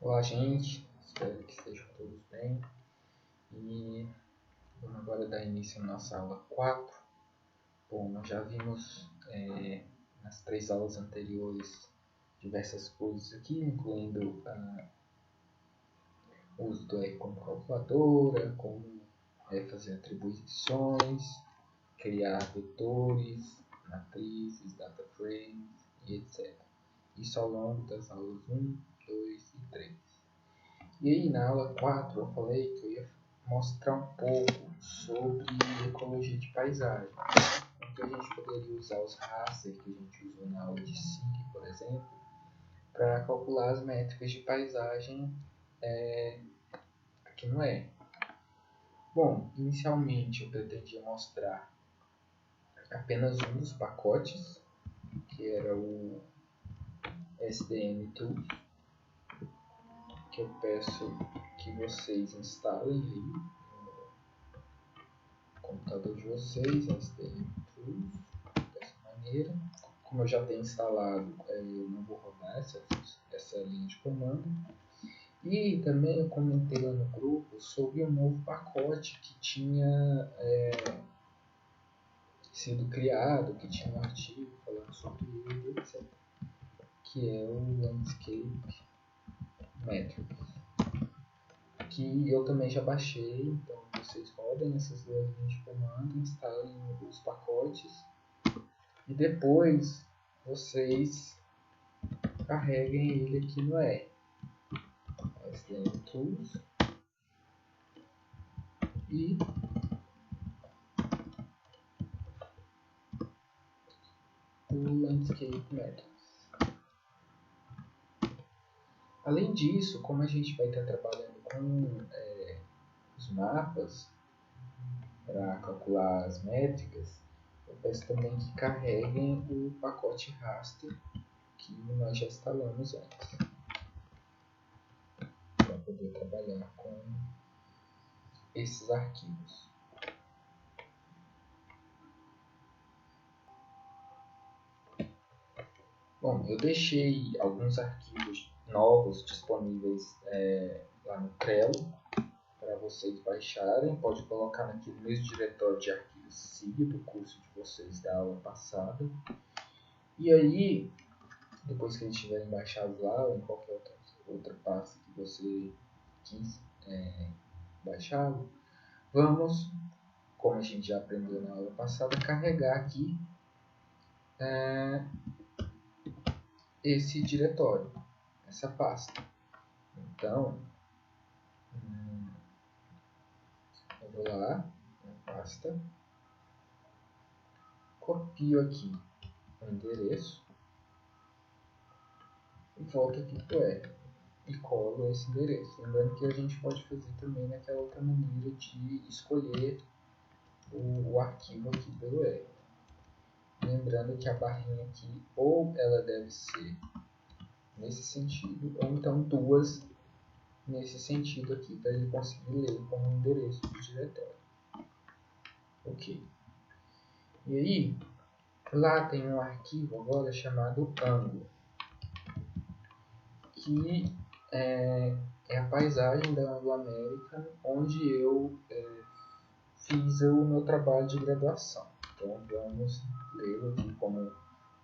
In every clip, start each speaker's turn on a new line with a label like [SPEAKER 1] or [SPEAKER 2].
[SPEAKER 1] Olá, gente, espero que estejam todos bem e vamos agora dar início à nossa aula 4. Bom, nós já vimos nas 3 aulas anteriores diversas coisas aqui, incluindo o uso do R como calculadora, como fazer atribuições, criar vetores, matrizes, data frames e etc. Isso ao longo das aulas 1, 2 e 3. E aí, na aula 4, eu falei que eu ia mostrar um pouco sobre ecologia de paisagem. Então, a gente poderia usar os rasters que a gente usou na aula de SIG, por exemplo, para calcular as métricas de paisagem aqui no R. Bom, inicialmente eu pretendia mostrar apenas um dos pacotes, que era o SDM Tools, que eu peço que vocês instalem aí no computador de vocês, SDM Tools, dessa maneira. Como eu já tenho instalado, eu não vou rodar essa linha de comando. E também eu comentei lá no grupo sobre um novo pacote que tinha sido criado, que tinha um artigo falando sobre ele, etc. Que é o Landscape Metrics, que eu também já baixei. Então vocês rodem essas duas linhas de comando, instalem os pacotes e depois vocês carreguem ele aqui no R. SDM Tools e o Landscape Metrics. Além disso, como a gente vai estar trabalhando com os mapas para calcular as métricas, eu peço também que carreguem o pacote raster que nós já instalamos antes, para poder trabalhar com esses arquivos. Bom, eu deixei alguns arquivos novos disponíveis lá no Trello para vocês baixarem. Pode colocar naquele mesmo diretório de arquivos SIG do curso de vocês da aula passada. E aí, depois que eles estiverem baixados lá ou em qualquer outra pasta que você quis baixá-lo, vamos, como a gente já aprendeu na aula passada, carregar aqui esse diretório, essa pasta. Então, eu vou lá na pasta, copio aqui o endereço e volto aqui para o R e colo esse endereço. Lembrando que a gente pode fazer também naquela outra maneira de escolher o arquivo aqui pelo R. Lembrando que a barrinha aqui ou ela deve ser nesse sentido, ou então duas nesse sentido aqui, para ele conseguir ler como endereço do diretório. Ok. E aí, lá tem um arquivo agora chamado Angle, que é a paisagem da Anglo-American, onde eu fiz o meu trabalho de graduação. Então vamos lê-lo aqui como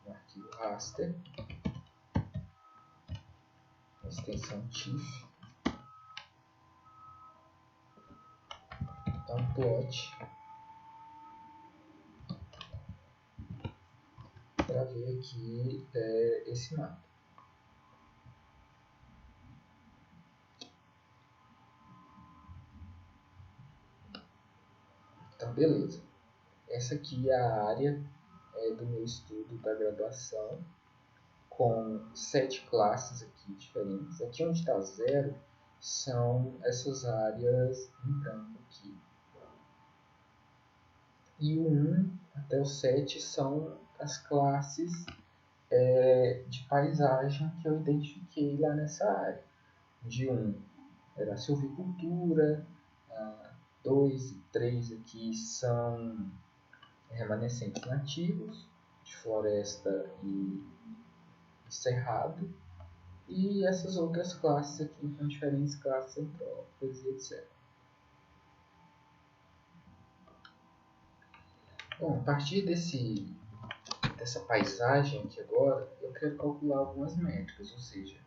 [SPEAKER 1] um arquivo raster, a extensão TIFF, então plot, para ver aqui esse mapa. Então beleza, essa aqui é a área do meu estudo da graduação, com 7 classes aqui diferentes. Aqui onde está 0 são essas áreas em branco aqui. E o 1 até o 7 são as classes de paisagem que eu identifiquei lá nessa área. De 1 era a silvicultura, 2 e 3 aqui são remanescentes nativos, de floresta e cerrado. e essas outras classes aqui com diferentes classes entrópicas e etc. Bom, a partir dessa paisagem aqui agora, eu quero calcular algumas métricas, ou seja,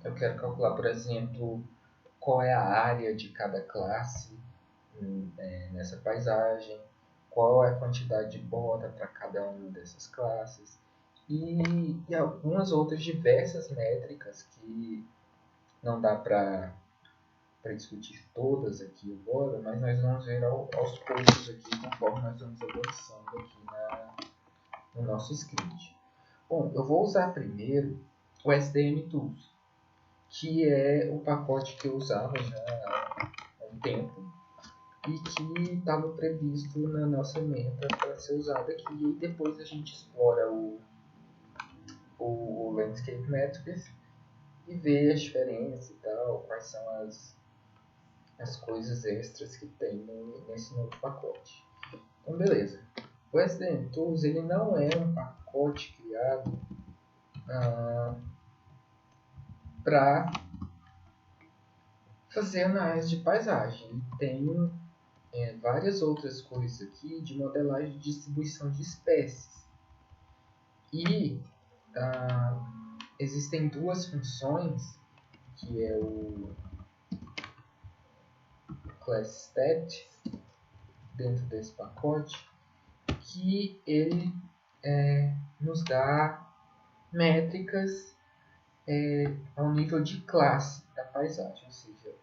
[SPEAKER 1] eu quero calcular, por exemplo, qual é a área de cada classe nessa paisagem, qual é a quantidade de borda para cada uma dessas classes e algumas outras diversas métricas que não dá para discutir todas aqui agora, mas nós vamos ver aos poucos aqui conforme nós vamos avançando aqui no nosso script. Bom, eu vou usar primeiro o SDM Tools, que é o pacote que eu usava já há um tempo e que estava previsto na nossa meta para ser usado aqui. E depois a gente explora o Landscape Metrics e vê as diferenças e tal, quais são as coisas extras que tem nesse novo pacote. Então, beleza. O SDM Tools ele não é um pacote criado para fazer análise de paisagem. Ele tem várias outras coisas aqui de modelagem de distribuição de espécies. E existem duas funções, que é o ClassStat, dentro desse pacote, que ele nos dá métricas ao nível de classe da paisagem, ou seja,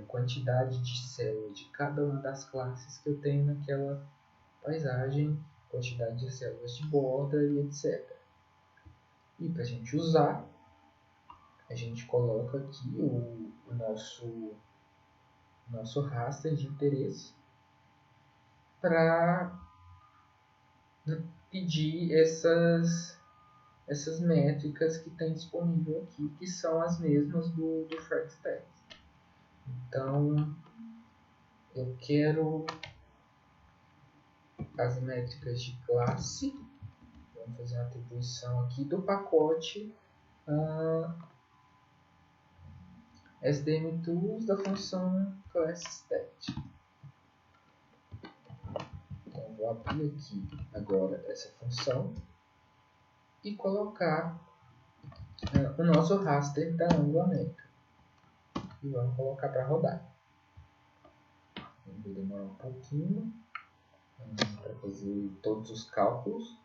[SPEAKER 1] quantidade de células de cada uma das classes que eu tenho naquela paisagem, quantidade de células de borda e etc. E para a gente usar, a gente coloca aqui o nosso raster de interesse para pedir essas métricas que tem disponível aqui, que são as mesmas do FragStats. Então, eu quero as métricas de classe. Vamos fazer uma atribuição aqui do pacote SDM Tools da função ClassStat. Então, vou abrir aqui agora essa função e colocar o nosso raster da Angular Metric. E vamos colocar para rodar. Vou demorar um pouquinho para fazer todos os cálculos.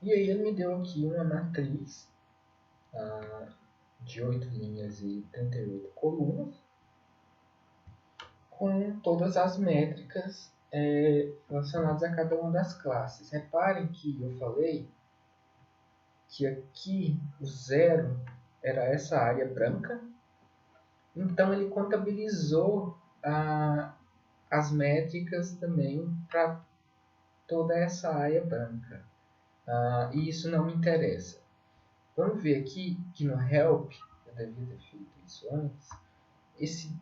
[SPEAKER 1] E aí ele me deu aqui uma matriz de 8 linhas e 38 colunas, com todas as métricas relacionadas a cada uma das classes. Reparem que eu falei que aqui o 0 era essa área branca, então ele contabilizou as métricas também para toda essa área branca. E isso não me interessa. Vamos ver aqui que no help, eu devia ter feito isso antes, esse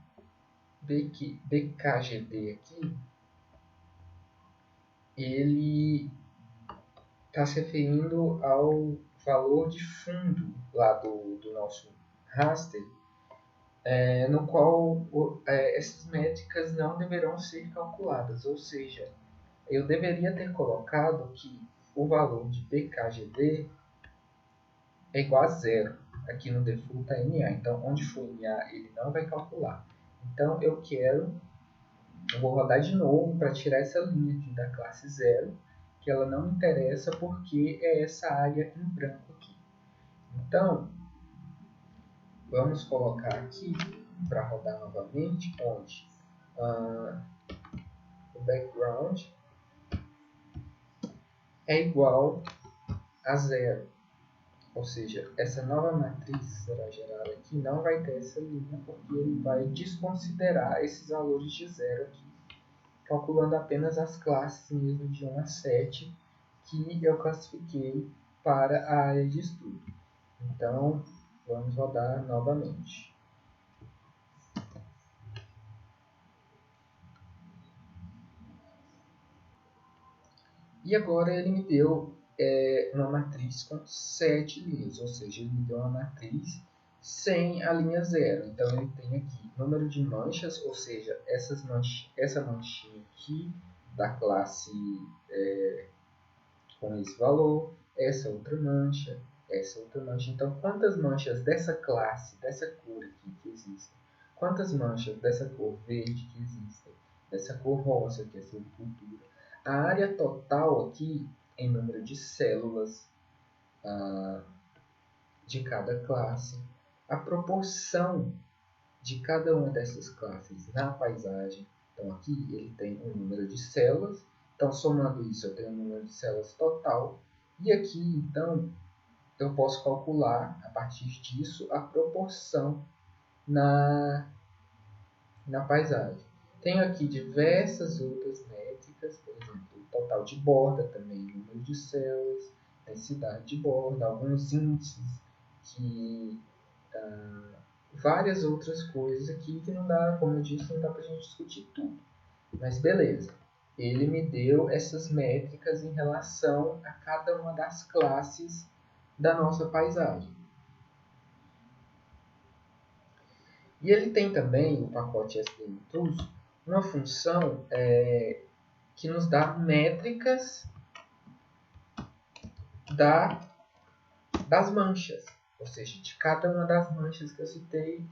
[SPEAKER 1] BKGD aqui, ele está se referindo ao valor de fundo lá do nosso raster, no qual essas métricas não deverão ser calculadas, ou seja, eu deveria ter colocado que o valor de BKGD é igual a 0. Aqui no default está NA, então onde for NA ele não vai calcular. Então eu vou rodar de novo para tirar essa linha aqui da classe 0, que ela não me interessa porque é essa área em branco aqui. Então, vamos colocar aqui para rodar novamente, onde o background é igual a 0. Ou seja, essa nova matriz será gerada aqui, não vai ter essa linha, porque ele vai desconsiderar esses valores de 0 aqui, calculando apenas as classes mesmo de 1 a 7 que eu classifiquei para a área de estudo. Então, vamos rodar novamente. E agora ele me deu uma matriz com 7 linhas, ou seja, ele me deu uma matriz sem a linha zero. Então ele tem aqui número de manchas, ou seja, essa manchinha aqui da classe com esse valor, essa outra mancha, essa outra mancha. Então, quantas manchas dessa classe, dessa cor aqui que existem? Quantas manchas dessa cor verde que existem? Dessa cor rosa, que é silvicultura? A área total aqui, em número de células de cada classe, a proporção de cada uma dessas classes na paisagem. Então, aqui ele tem um número de células. Então, somando isso, eu tenho o número de células total. E aqui, então, eu posso calcular, a partir disso, a proporção na paisagem. Tenho aqui diversas outras métricas, por exemplo, o total de borda, também número de células, densidade de borda, alguns índices, várias outras coisas aqui que não dá, como eu disse, não dá para a gente discutir tudo. Mas beleza, ele me deu essas métricas em relação a cada uma das classes da nossa paisagem. E ele tem também, no pacote SDM Tools, uma função que nos dá métricas das manchas, ou seja, de cada uma das manchas que eu citei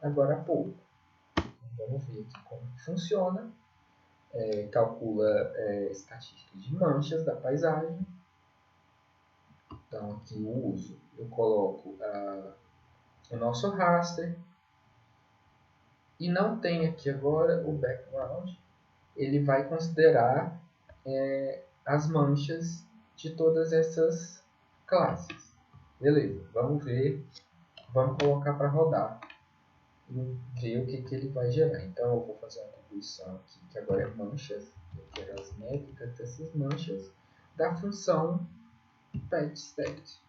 [SPEAKER 1] agora há pouco. Vamos ver aqui como funciona. Calcula estatística de manchas da paisagem. Então, aqui o uso, eu coloco o nosso raster. E não tem aqui agora o background. Ele vai considerar as manchas de todas essas classes. Beleza, vamos ver. Vamos colocar para rodar. E ver o que ele vai gerar. Então, eu vou fazer uma atribuição aqui, que agora é manchas. Eu quero as métricas dessas manchas da função PetStat.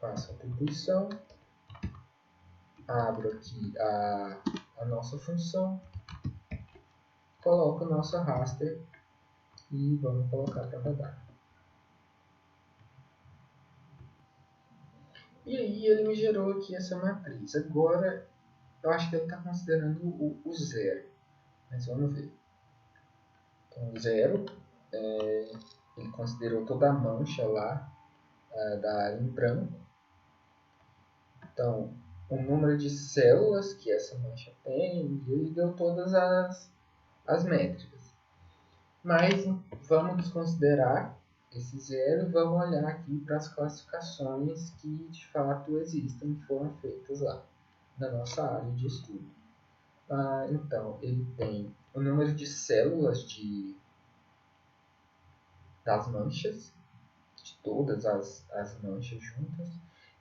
[SPEAKER 1] Faço a atribuição. Abro aqui a nossa função. Coloco o nosso raster. E vamos colocar para rodar. E aí ele me gerou aqui essa matriz. Agora, eu acho que ele está considerando o zero. Mas vamos ver. Então, o zero, ele considerou toda a mancha lá da área em branco. Então, o número de células que essa mancha tem, ele deu todas as métricas. Mas vamos desconsiderar esse zero e vamos olhar aqui para as classificações que de fato existem, que foram feitas lá na nossa área de estudo. Então, ele tem o número de células das manchas, de todas as manchas juntas,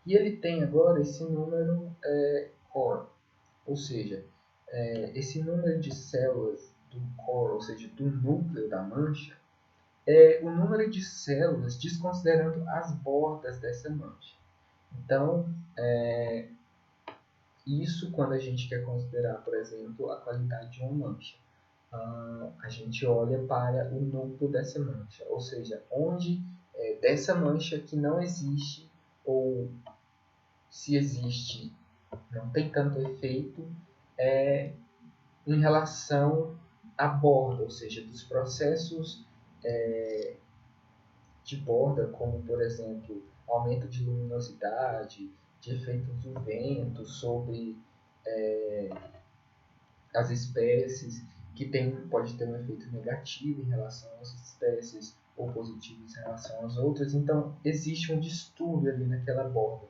[SPEAKER 1] e ele tem agora esse número core, ou seja, esse número de células do core, ou seja, do núcleo da mancha, é o número de células desconsiderando as bordas dessa mancha. Então, isso quando a gente quer considerar, por exemplo, a qualidade de uma mancha. A gente olha para o núcleo dessa mancha, ou seja, onde dessa mancha que não existe, ou se existe, não tem tanto efeito em relação à borda, ou seja, dos processos de borda, como por exemplo, aumento de luminosidade, de efeitos do vento sobre as espécies, que pode ter um efeito negativo em relação às espécies ou positivo em relação às outras. Então, existe um distúrbio ali naquela borda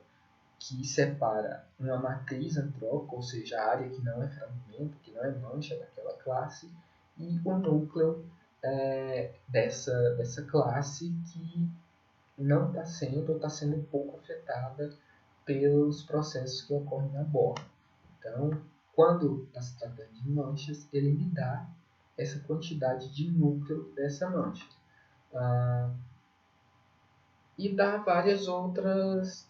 [SPEAKER 1] que separa uma matriz antrópica, ou seja, a área que não é fragmento, que não é mancha daquela classe, e o núcleo dessa classe que não está sendo ou está sendo um pouco afetada pelos processos que ocorrem na borda. Então, quando está se tratando de manchas, ele me dá essa quantidade de núcleo dessa mancha. E dá várias outras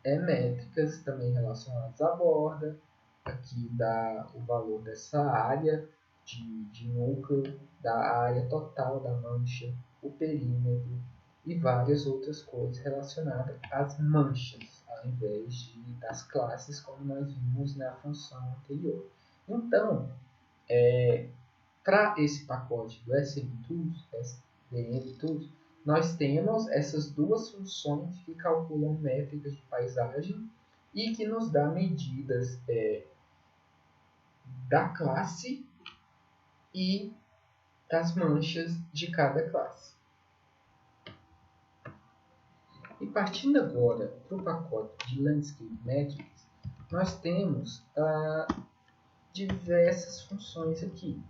[SPEAKER 1] métricas também relacionadas à borda. Aqui dá o valor dessa área de núcleo, da área total da mancha, o perímetro e várias outras coisas relacionadas às manchas, ao invés das classes como nós vimos na função anterior. Então, para esse pacote do SDM Tools, nós temos essas duas funções que calculam métricas de paisagem e que nos dá medidas da classe e das manchas de cada classe. E partindo agora para o pacote de Landscape Metrics, nós temos diversas funções aqui,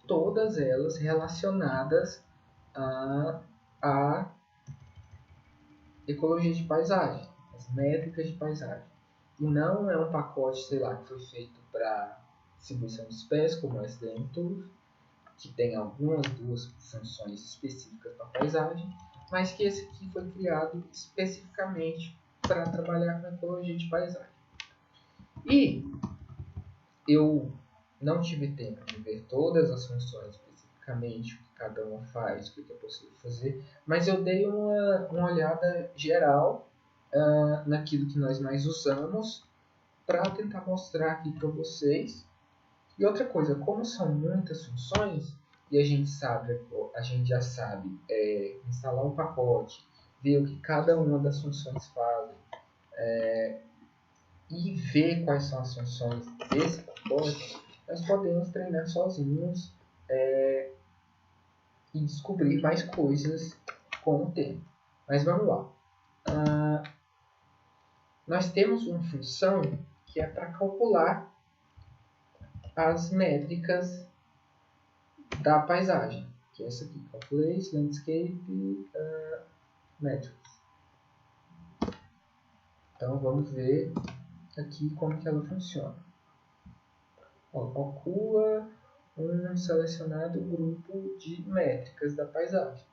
[SPEAKER 1] todas elas relacionadas à ecologia de paisagem, as métricas de paisagem. E não é um pacote, sei lá, que foi feito para distribuição de espécies, como o SDM Tools, que tem duas funções específicas para paisagem, mas que esse aqui foi criado especificamente para trabalhar com ecologia de paisagem. E eu não tive tempo de ver todas as funções especificamente, o que cada uma faz, o que é possível fazer, mas eu dei uma olhada geral naquilo que nós mais usamos para tentar mostrar aqui para vocês. E outra coisa, como são muitas funções, e a gente já sabe instalar um pacote, ver o que cada uma das funções fazem, e ver quais são as funções desse pacote, nós podemos treinar sozinhos e descobrir mais coisas com o tempo. Mas vamos lá. Nós temos uma função que é para calcular as métricas da paisagem, que é essa aqui, Calculate Landscape Metrics. Então vamos ver aqui como que ela funciona. Calcula um selecionado grupo de métricas da paisagem.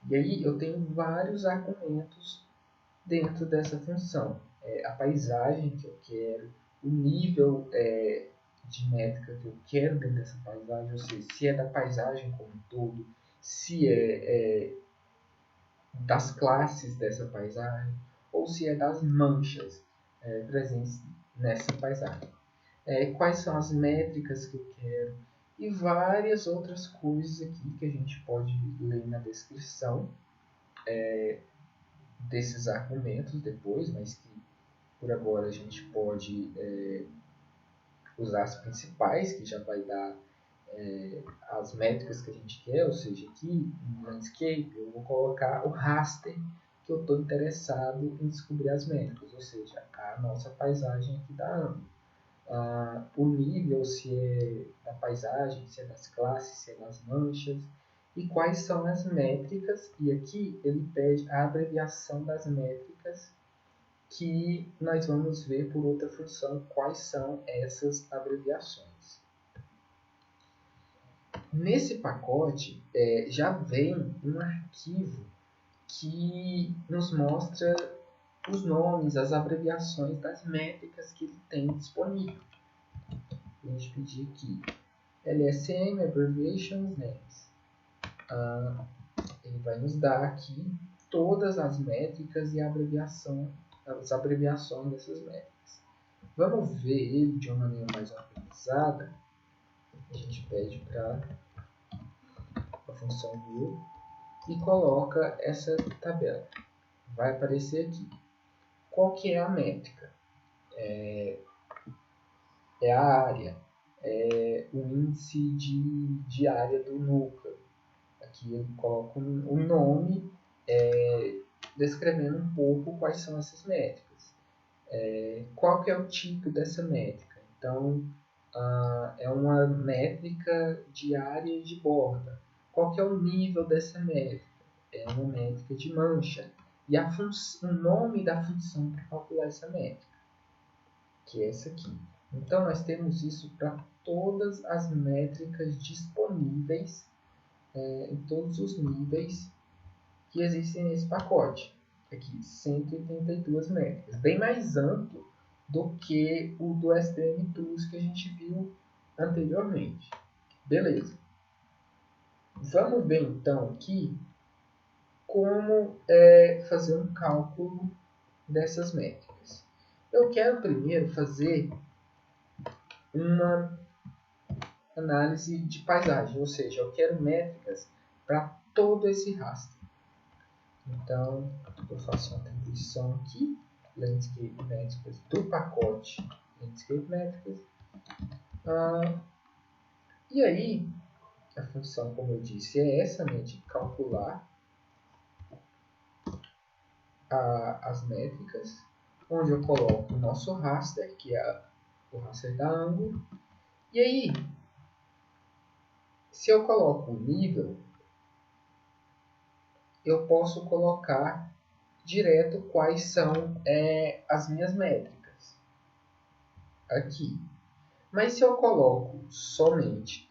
[SPEAKER 1] E aí eu tenho vários argumentos dentro dessa função. A paisagem que eu quero, o nível de métrica que eu quero dentro dessa paisagem, ou seja, se é da paisagem como um todo, se é das classes dessa paisagem, ou se é das manchas presentes nessa paisagem. Quais são as métricas que eu quero e várias outras coisas aqui que a gente pode ler na descrição desses argumentos depois, mas que por agora a gente pode usar as principais, que já vai dar as métricas que a gente quer, ou seja, aqui no Landscape eu vou colocar o raster que eu estou interessado em descobrir as métricas, ou seja, a nossa paisagem aqui da âmbito. O nível, se é da paisagem, se é das classes, se é das manchas, e quais são as métricas, e aqui ele pede a abreviação das métricas, que nós vamos ver por outra função quais são essas abreviações. Nesse pacote já vem um arquivo que nos mostra os nomes, as abreviações das métricas que ele tem disponível. A gente pedir aqui LSM Abbreviations Names. Ele vai nos dar aqui todas as métricas e as abreviações dessas métricas. Vamos ver ele de uma maneira mais organizada. A gente pede para a função view e coloca essa tabela. Vai aparecer aqui. Qual que é a métrica? É a área, o índice de área do núcleo. Aqui eu coloco um nome descrevendo um pouco quais são essas métricas. Qual que é o tipo dessa métrica? Então, é uma métrica de área de borda. Qual que é o nível dessa métrica? É uma métrica de mancha. E o nome da função para calcular essa métrica, que é essa aqui. Então, nós temos isso para todas as métricas disponíveis em todos os níveis que existem nesse pacote. Aqui, 182 métricas. Bem mais amplo do que o do SDM Tools que a gente viu anteriormente. Beleza. Vamos ver então aqui como fazer um cálculo dessas métricas. Eu quero primeiro fazer uma análise de paisagem, ou seja, eu quero métricas para todo esse raster. Então, eu faço uma atribuição aqui, Landscape Métricas do pacote Landscape Métricas. E aí, a função, como eu disse, é essa, né, de calcular as métricas, onde eu coloco o nosso raster, que é o raster da ângulo. E aí, se eu coloco o nível, eu posso colocar direto quais são as minhas métricas aqui. Mas se eu coloco somente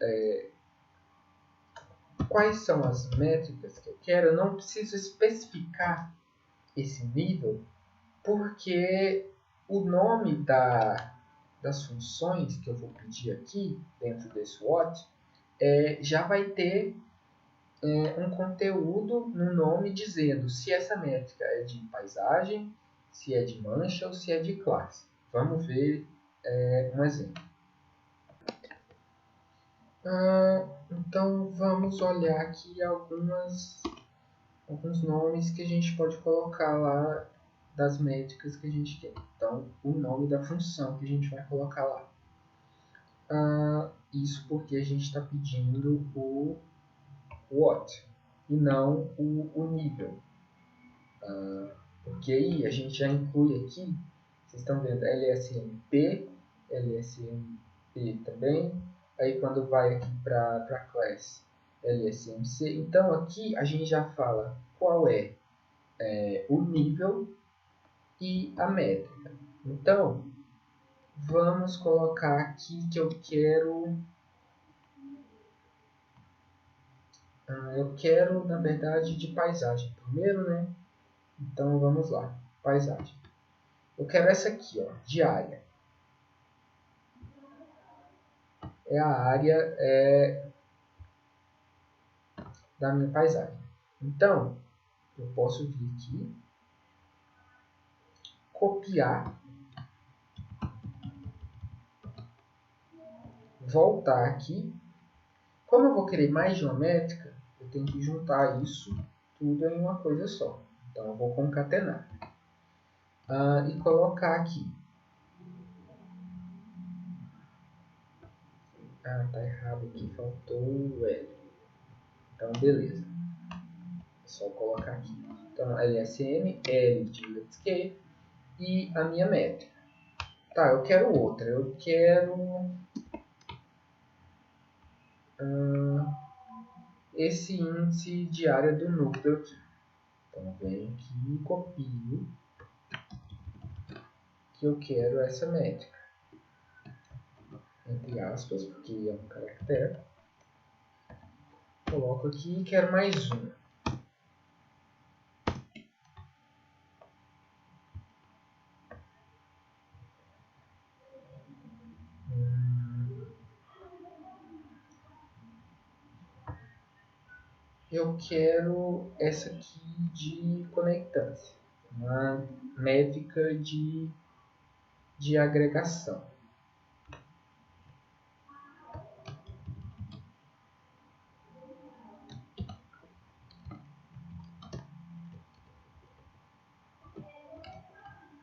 [SPEAKER 1] quais são as métricas que eu quero, eu não preciso especificar esse nível, porque o nome das funções que eu vou pedir aqui dentro desse what já vai ter um conteúdo no nome dizendo se essa métrica é de paisagem, se é de mancha ou se é de classe. Vamos ver um exemplo. Então vamos olhar aqui alguns nomes que a gente pode colocar lá das métricas que a gente tem. Então, o nome da função que a gente vai colocar lá. Isso porque a gente está pedindo o what e não o nível. Porque aí a gente já inclui aqui, vocês estão vendo, LSMP, LSMP também. Aí quando vai aqui para a class, LSMC. Então aqui a gente já fala qual é o nível e a métrica. Então, vamos colocar aqui que eu quero, na verdade, de paisagem primeiro, né? Então, vamos lá. Paisagem. Eu quero essa aqui, ó, de área. É a área da minha paisagem. Então, eu posso vir aqui, copiar, voltar aqui. Como eu vou querer mais de uma métrica, eu tenho que juntar isso tudo em uma coisa só. Então, eu vou concatenar. E colocar aqui. Tá errado aqui, faltou o L. Então, beleza. É só colocar aqui. Então, LSM, L de Landscape e a minha métrica. Tá, eu quero outra. Eu quero esse índice de área do núcleo aqui. Então, venho aqui e copio que eu quero essa métrica. Entre aspas, porque é um caractere. Coloco aqui e quero mais uma. Eu quero essa aqui de conectância, uma métrica de agregação.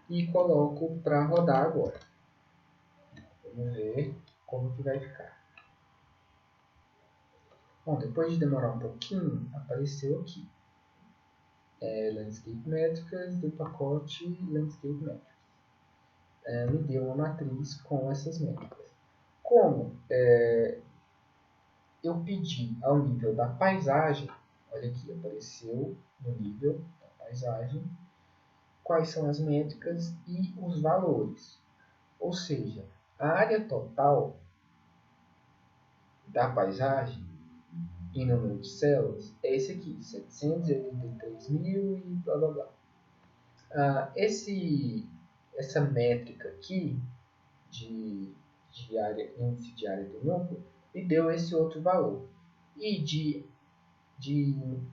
[SPEAKER 1] E coloco para rodar agora. Vamos ver como que vai ficar. Bom, depois de demorar um pouquinho, apareceu aqui. Landscape Métricas do pacote Landscape Métricas. Me deu uma matriz com essas métricas. Como eu pedi ao nível da paisagem, olha aqui, apareceu no nível da paisagem, quais são as métricas e os valores. Ou seja, a área total da paisagem em número de células é esse aqui, 783.000 e blá blá blá. Essa métrica aqui de de área, índice de área do núcleo, me deu esse outro valor. E de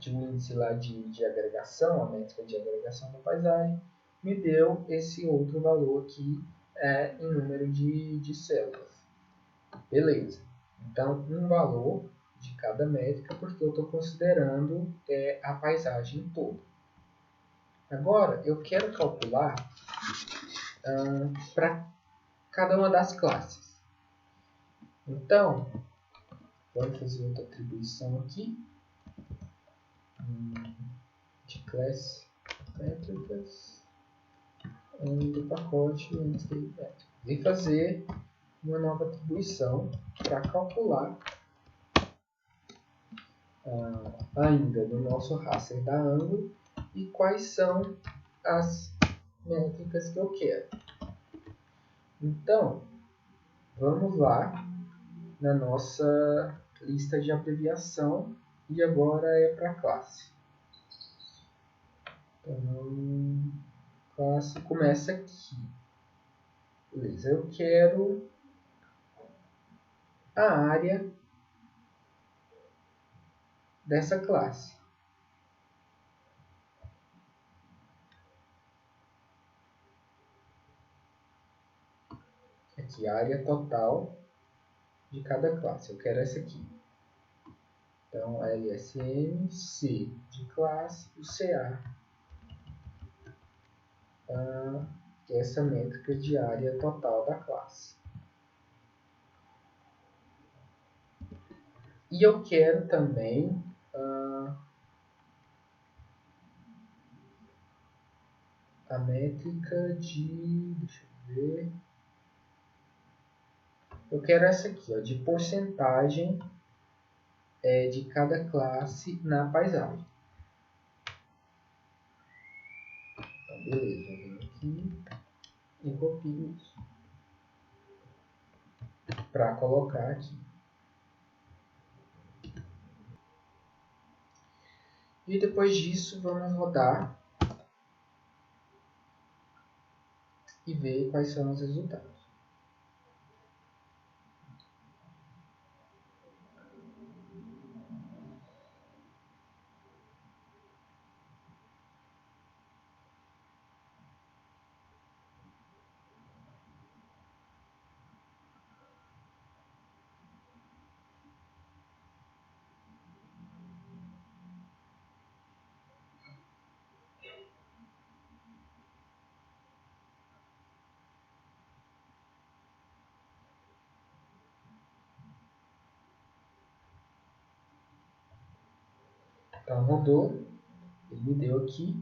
[SPEAKER 1] um índice lá de agregação, a métrica de agregação da paisagem, me deu esse outro valor aqui em número de células. Beleza. Então, um valor de cada métrica, porque eu estou considerando a paisagem toda. Agora, eu quero calcular para cada uma das classes. Então, vamos fazer outra atribuição aqui. De classe métricas do pacote landscape métricas. E fazer uma nova atribuição para calcular ainda no nosso raster da ângulo e quais são as métricas que eu quero. Então, vamos lá na nossa lista de abreviação e agora é para a classe. Então, classe começa aqui. Beleza, eu quero a área dessa classe. Aqui, a área total de cada classe. Eu quero essa aqui. Então, LSM, C de classe, o CA, que é essa métrica de área total da classe. E eu quero também a métrica de... Deixa eu ver... Eu quero essa aqui, ó, de porcentagem de cada classe na paisagem. Então, beleza, eu venho aqui e copio isso para colocar aqui. E depois disso, vamos rodar e ver quais são os resultados. Então, rodou, ele me deu aqui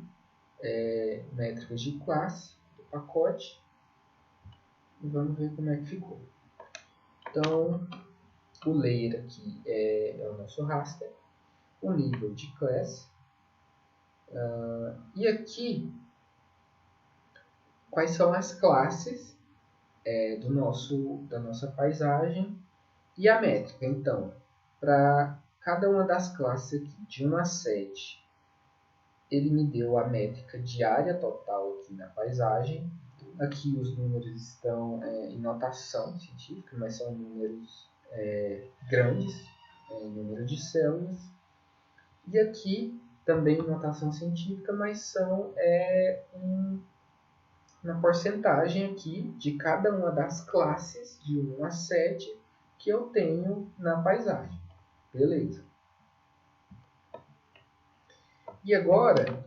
[SPEAKER 1] métricas de classe do pacote e vamos ver como é que ficou. Então, o layer aqui é o nosso raster, o nível de classe, e aqui quais são as classes da nossa paisagem e a métrica. Então, para cada uma das classes aqui, de 1 a 7, ele me deu a métrica de área total aqui na paisagem. Aqui os números estão em notação científica, mas são números grandes, número de células. E aqui também em notação científica, mas são uma porcentagem aqui de cada uma das classes de 1 a 7 que eu tenho na paisagem. Beleza. E agora,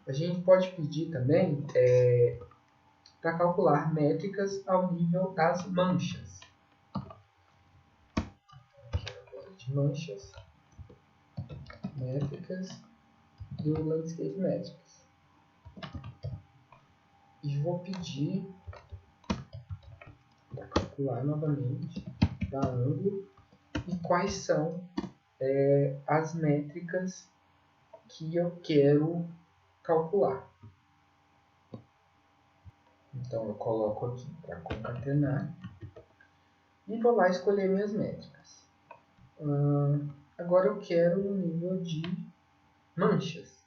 [SPEAKER 1] a gente pode pedir também para calcular métricas ao nível das manchas. De manchas, métricas do Landscape Metrics. E vou pedir para calcular novamente da ângulo e quais são as métricas que eu quero calcular. Então eu coloco aqui para concatenar e vou lá escolher minhas métricas. Agora eu quero o nível de manchas.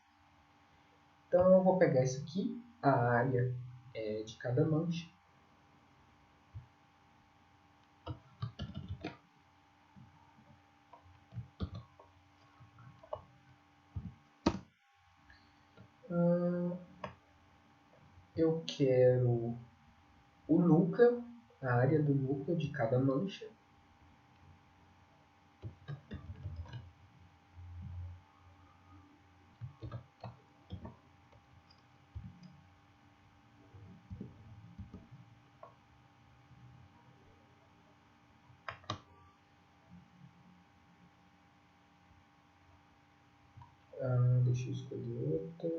[SPEAKER 1] Então eu vou pegar isso aqui, a área de cada mancha. quero o núcleo, a área do núcleo de cada mancha. Deixa eu escolher outra.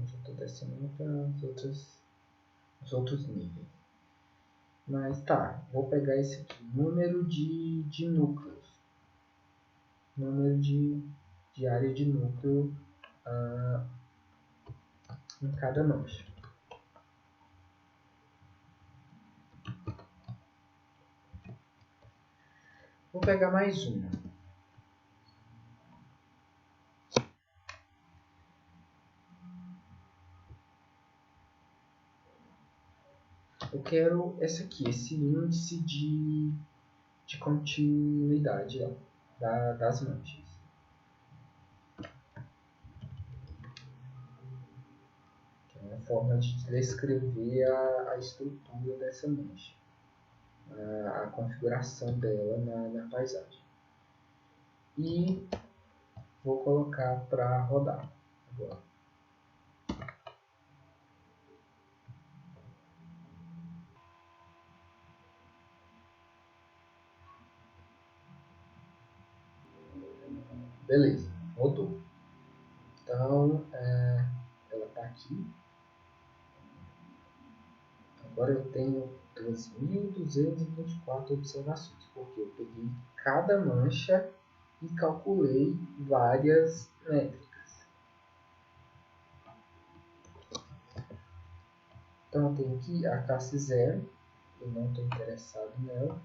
[SPEAKER 1] Já estou descendo para os outros níveis. Mas tá, vou pegar esse aqui, número de núcleos. Número de área de núcleo em cada mancha. Vou pegar mais uma. Eu quero essa aqui, esse índice de continuidade ó, das manchas. Que é uma forma de descrever a estrutura dessa mancha, a configuração dela na paisagem. E vou colocar para rodar agora. Beleza, rodou. Então, ela está aqui. Agora eu tenho 2.224 observações, porque eu peguei cada mancha e calculei várias métricas. Então eu tenho aqui a classe 0, eu não estou interessado nela.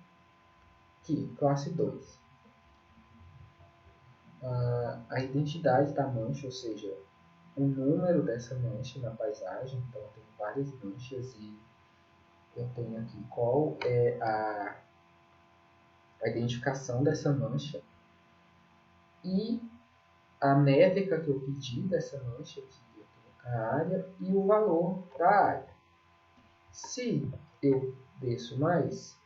[SPEAKER 1] Aqui, classe 2. A identidade da mancha, ou seja, o número dessa mancha na paisagem. Então eu tenho várias manchas e eu tenho aqui qual é a identificação dessa mancha e a métrica que eu pedi dessa mancha, aqui eu tenho a área e o valor da área. Se eu desço mais,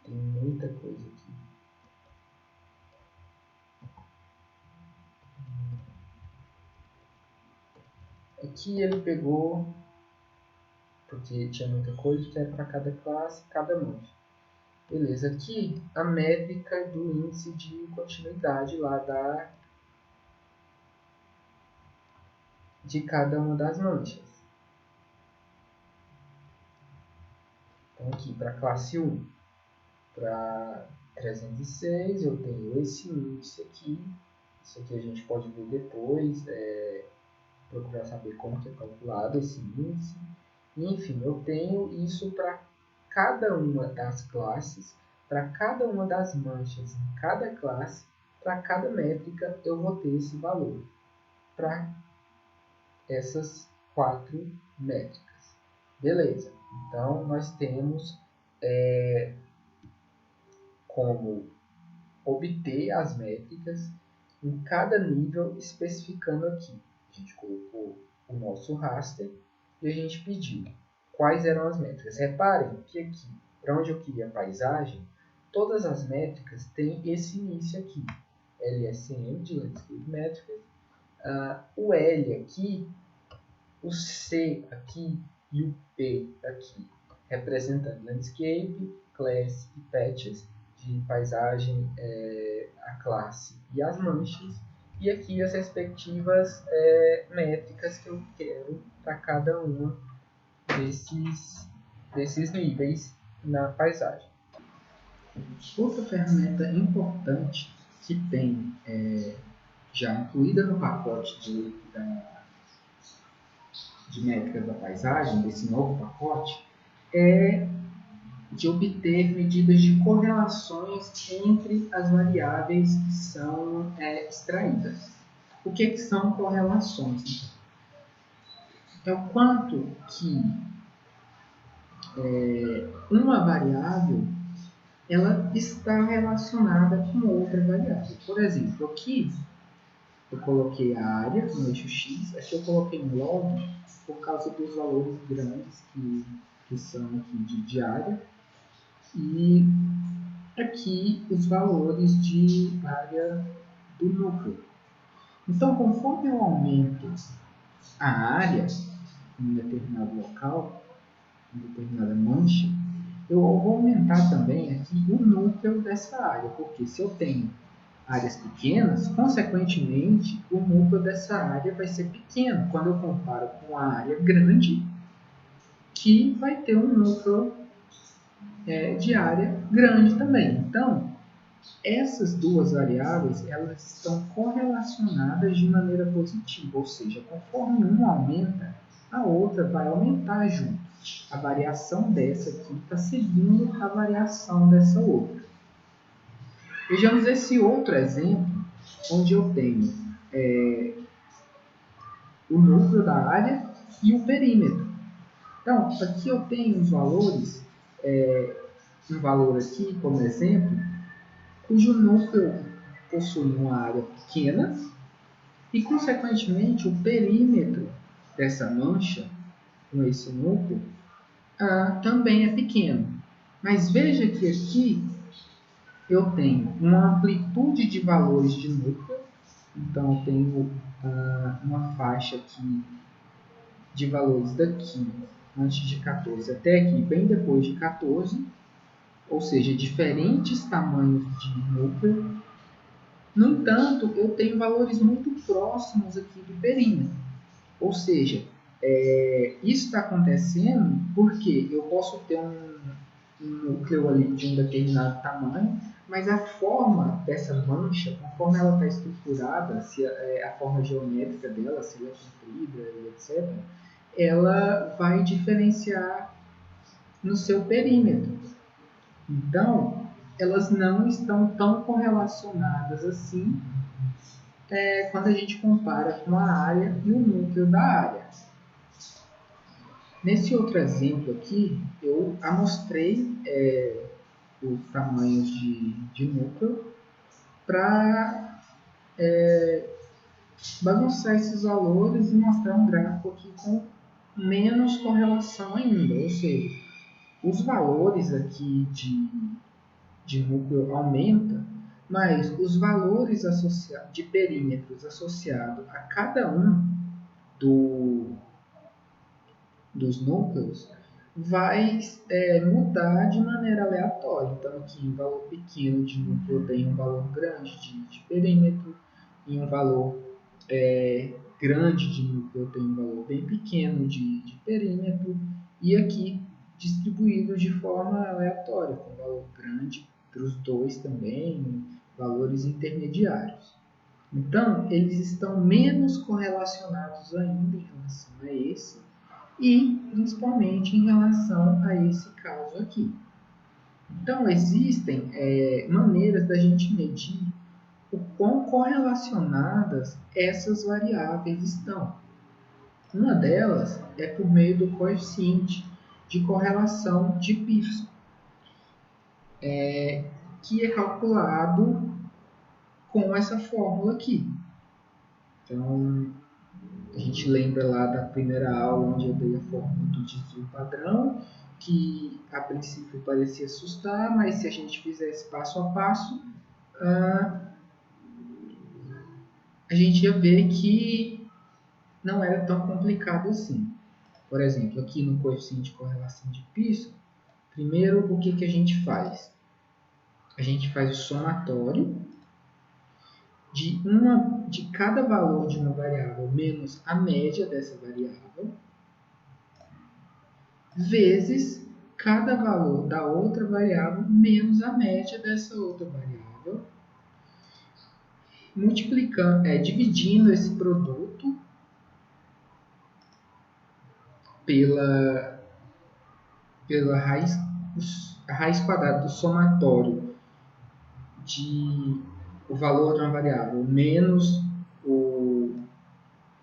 [SPEAKER 1] tem muita coisa aqui. Aqui ele pegou, porque tinha muita coisa, que era para cada classe, cada mancha. Beleza, aqui a métrica do índice de continuidade lá de cada uma das manchas. Então aqui para a classe 1, para 306 eu tenho esse índice aqui. Isso aqui a gente pode ver depois, procurar saber como que é calculado esse índice. Enfim, eu tenho isso para cada uma das classes, para cada uma das manchas em cada classe, para cada métrica eu vou ter esse valor para essas 4 métricas. Beleza, então nós temos como obter as métricas em cada nível, especificando aqui. A gente colocou o nosso raster e a gente pediu quais eram as métricas. Reparem que aqui, para onde eu queria a paisagem, todas as métricas têm esse início aqui. LSM de Landscape Metrics, o L aqui, o C aqui e o P aqui, representando Landscape, Class e Patches, de paisagem, a classe e as manchas, e aqui as respectivas métricas que eu quero para cada uma desses níveis na paisagem. Outra ferramenta importante que tem já incluída no pacote de métricas da paisagem, desse novo pacote, é de obter medidas de correlações entre as variáveis que são extraídas. O que são correlações? é o quanto que uma variável ela está relacionada com outra variável. Por exemplo, aqui eu coloquei a área no eixo X, aqui eu coloquei um log por causa dos valores grandes que são aqui de área, e aqui os valores de área do núcleo. Então, conforme eu aumento a área em um determinado local, em determinada mancha, eu vou aumentar também aqui o núcleo dessa área, porque se eu tenho áreas pequenas, consequentemente, o núcleo dessa área vai ser pequeno, quando eu comparo com a área grande, que vai ter um núcleo de área grande também. Então, essas duas variáveis elas estão correlacionadas de maneira positiva, ou seja, conforme uma aumenta, a outra vai aumentar junto. A variação dessa aqui está seguindo a variação dessa outra. Vejamos esse outro exemplo, onde eu tenho o núcleo da área e o perímetro. Então, aqui eu tenho os valores, um valor aqui como exemplo, cujo núcleo possui uma área pequena e, consequentemente, o perímetro dessa mancha com esse núcleo também é pequeno. Mas veja que aqui eu tenho uma amplitude de valores de núcleo, então eu tenho uma faixa aqui de valores daqui antes de 14 até aqui, bem depois de 14, ou seja, diferentes tamanhos de núcleo. No entanto, eu tenho valores muito próximos aqui do perímetro, ou seja, isso está acontecendo porque eu posso ter um núcleo ali de um determinado tamanho, mas a forma dessa mancha, conforme ela está estruturada, se a forma geométrica dela, se ela é comprida, etc., ela vai diferenciar no seu perímetro. Então, elas não estão tão correlacionadas assim quando a gente compara com a área e o núcleo da área. Nesse outro exemplo aqui, eu amostrei os tamanhos de núcleo para bagunçar esses valores e mostrar um gráfico aqui com menos correlação ainda, ou seja, os valores aqui de núcleo aumentam, mas os valores de perímetros associados a cada um dos núcleos vai mudar de maneira aleatória. Então, aqui em valor pequeno de núcleo tem um valor grande de perímetro, em um valor grande de núcleo tem um valor bem pequeno de perímetro, e aqui distribuído de forma aleatória, com valor grande para os dois também, valores intermediários. Então, eles estão menos correlacionados ainda em relação a esse, e principalmente em relação a esse caso aqui. Então, existem maneiras da gente medir o quão correlacionadas essas variáveis estão. Uma delas é por meio do coeficiente de correlação de Pearson, que é calculado com essa fórmula aqui. Então, a gente lembra lá da primeira aula onde eu dei a fórmula do desvio padrão, que a princípio parecia assustar, mas se a gente fizesse passo a passo, a gente ia ver que não era tão complicado assim. Por exemplo, aqui no coeficiente de correlação de Pearson, primeiro o que a gente faz? A gente faz o somatório de cada valor de uma variável menos a média dessa variável, vezes cada valor da outra variável menos a média dessa outra variável, multiplicando, dividindo esse produto pela raiz quadrada do somatório o valor de uma variável menos o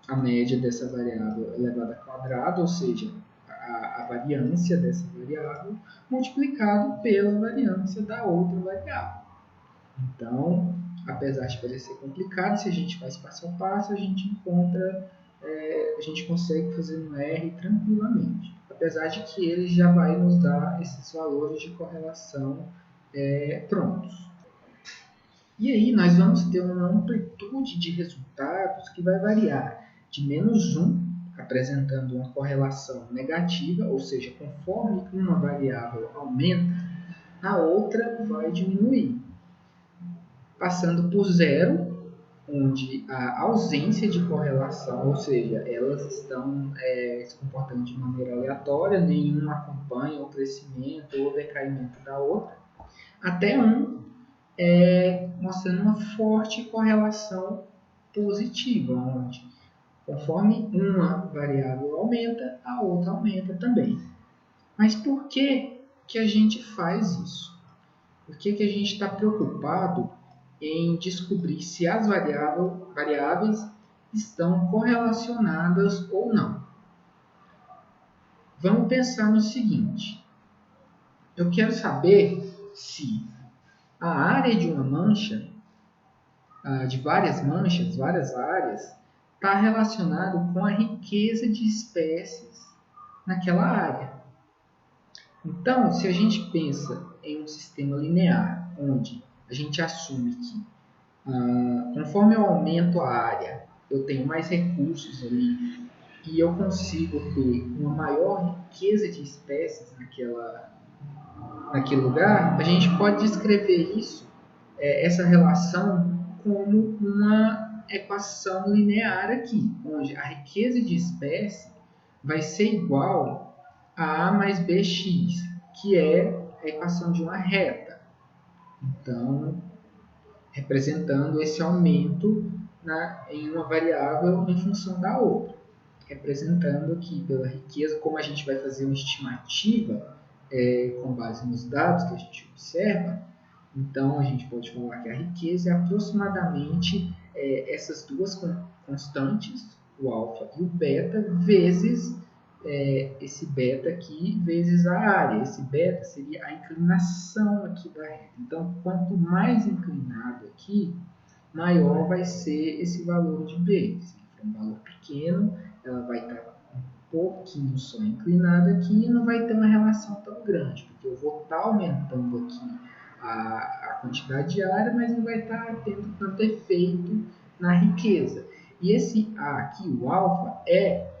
[SPEAKER 1] a média dessa variável elevada ao quadrado, ou seja, a variância dessa variável, multiplicado pela variância da outra variável. Então, apesar de parecer complicado, se a gente faz passo a passo, a gente encontra, a gente consegue fazer no R tranquilamente. Apesar de que ele já vai nos dar esses valores de correlação prontos. E aí nós vamos ter uma amplitude de resultados que vai variar de -1, apresentando uma correlação negativa, ou seja, conforme uma variável aumenta, a outra vai diminuir. Passando por 0, onde a ausência de correlação, ou seja, elas estão se comportando de maneira aleatória, nenhuma acompanha o crescimento ou decaimento da outra, até 1, mostrando uma forte correlação positiva, onde conforme uma variável aumenta, a outra aumenta também. Mas por que a gente faz isso? Por que a gente está preocupado em descobrir se as variáveis estão correlacionadas ou não? Vamos pensar no seguinte. Eu quero saber se a área de uma mancha, de várias manchas, várias áreas, está relacionado com a riqueza de espécies naquela área. Então, se a gente pensa em um sistema linear, onde a gente assume que, conforme eu aumento a área, eu tenho mais recursos ali e eu consigo ter uma maior riqueza de espécies naquele lugar, a gente pode descrever isso, essa relação, como uma equação linear aqui, onde a riqueza de espécie vai ser igual a mais bx, que é a equação de uma reta. Então, representando esse aumento em uma variável em função da outra. Representando aqui pela riqueza, como a gente vai fazer uma estimativa com base nos dados que a gente observa, então a gente pode falar que a riqueza é aproximadamente essas duas constantes, o alfa e o beta, vezes esse beta aqui, vezes a área. Esse beta seria a inclinação aqui da reta. Então, quanto mais inclinado aqui, maior vai ser esse valor de B. Se for um valor pequeno, ela vai estar um pouquinho só inclinada aqui e não vai ter uma relação tão grande, porque eu vou estar aumentando aqui a quantidade de área, mas não vai estar tendo tanto efeito na riqueza. E esse A aqui, o alfa, é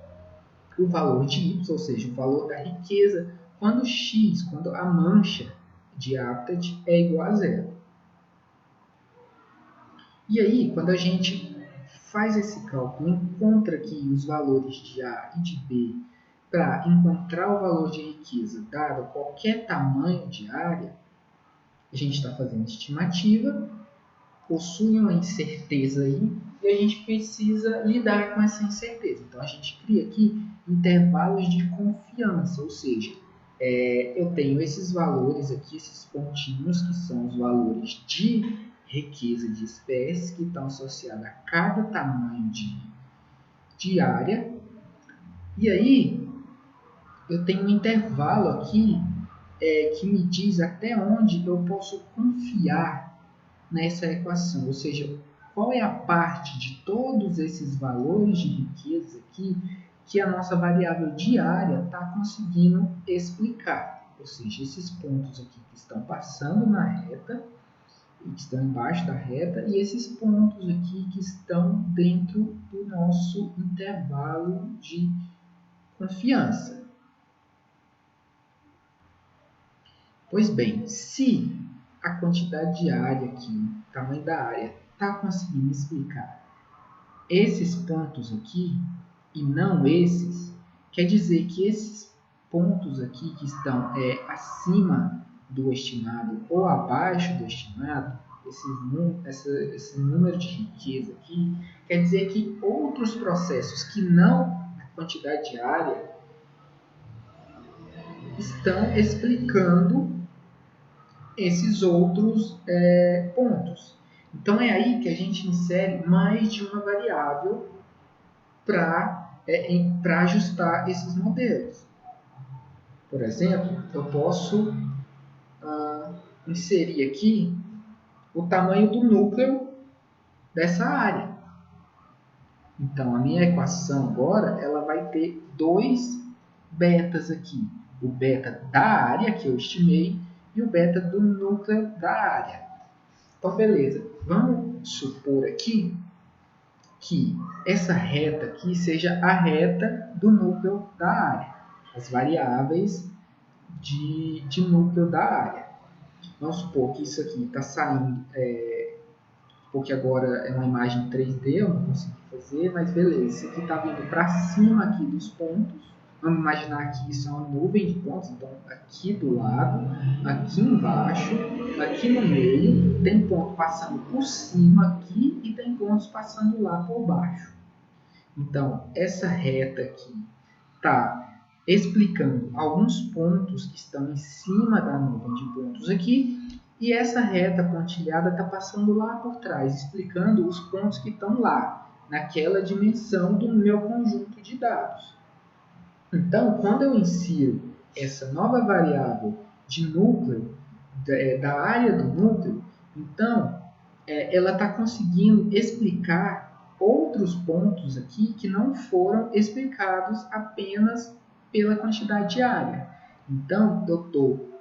[SPEAKER 1] o valor de Y, ou seja, o valor da riqueza, quando X, quando a mancha de habitat é igual a 0. E aí, quando a gente faz esse cálculo, encontra aqui os valores de A e de B, para encontrar o valor de riqueza dado qualquer tamanho de área, a gente está fazendo estimativa, possui uma incerteza aí, e a gente precisa lidar com essa incerteza. Então, a gente cria aqui intervalos de confiança, ou seja, eu tenho esses valores aqui, esses pontinhos, que são os valores de riqueza de espécies, que estão associados a cada tamanho de área. E aí, eu tenho um intervalo aqui que me diz até onde eu posso confiar nessa equação, ou seja, qual é a parte de todos esses valores de riqueza aqui que a nossa variável diária está conseguindo explicar. Ou seja, esses pontos aqui que estão passando na reta e que estão embaixo da reta, e esses pontos aqui que estão dentro do nosso intervalo de confiança. Pois bem, se a quantidade de área aqui, o tamanho da área, está conseguindo explicar esses pontos aqui e não esses, quer dizer que esses pontos aqui que estão acima do estimado ou abaixo do estimado, esse número de riqueza aqui, quer dizer que outros processos que não a quantidade de área estão explicando esses outros pontos. Então é aí que a gente insere mais de uma variável para ajustar esses modelos. Por exemplo, eu posso inserir aqui o tamanho do núcleo dessa área. Então, a minha equação agora ela vai ter dois betas aqui. O beta da área, que eu estimei, e o beta do núcleo da área. Então, beleza. Vamos supor aqui que essa reta aqui seja a reta do núcleo da área. As variáveis de núcleo da área. Vamos supor que isso aqui está saindo, porque agora é uma imagem 3D, eu não consegui fazer, mas beleza, isso aqui está vindo para cima aqui dos pontos. Vamos imaginar que isso é uma nuvem de pontos, então aqui do lado, aqui embaixo, aqui no meio, tem ponto passando por cima aqui e tem pontos passando lá por baixo. Então, essa reta aqui está explicando alguns pontos que estão em cima da nuvem de pontos aqui, e essa reta pontilhada está passando lá por trás, explicando os pontos que estão lá, naquela dimensão do meu conjunto de dados. Então, quando eu insiro essa nova variável de núcleo, da área do núcleo, então ela está conseguindo explicar outros pontos aqui que não foram explicados apenas pela quantidade de área. Então, eu estou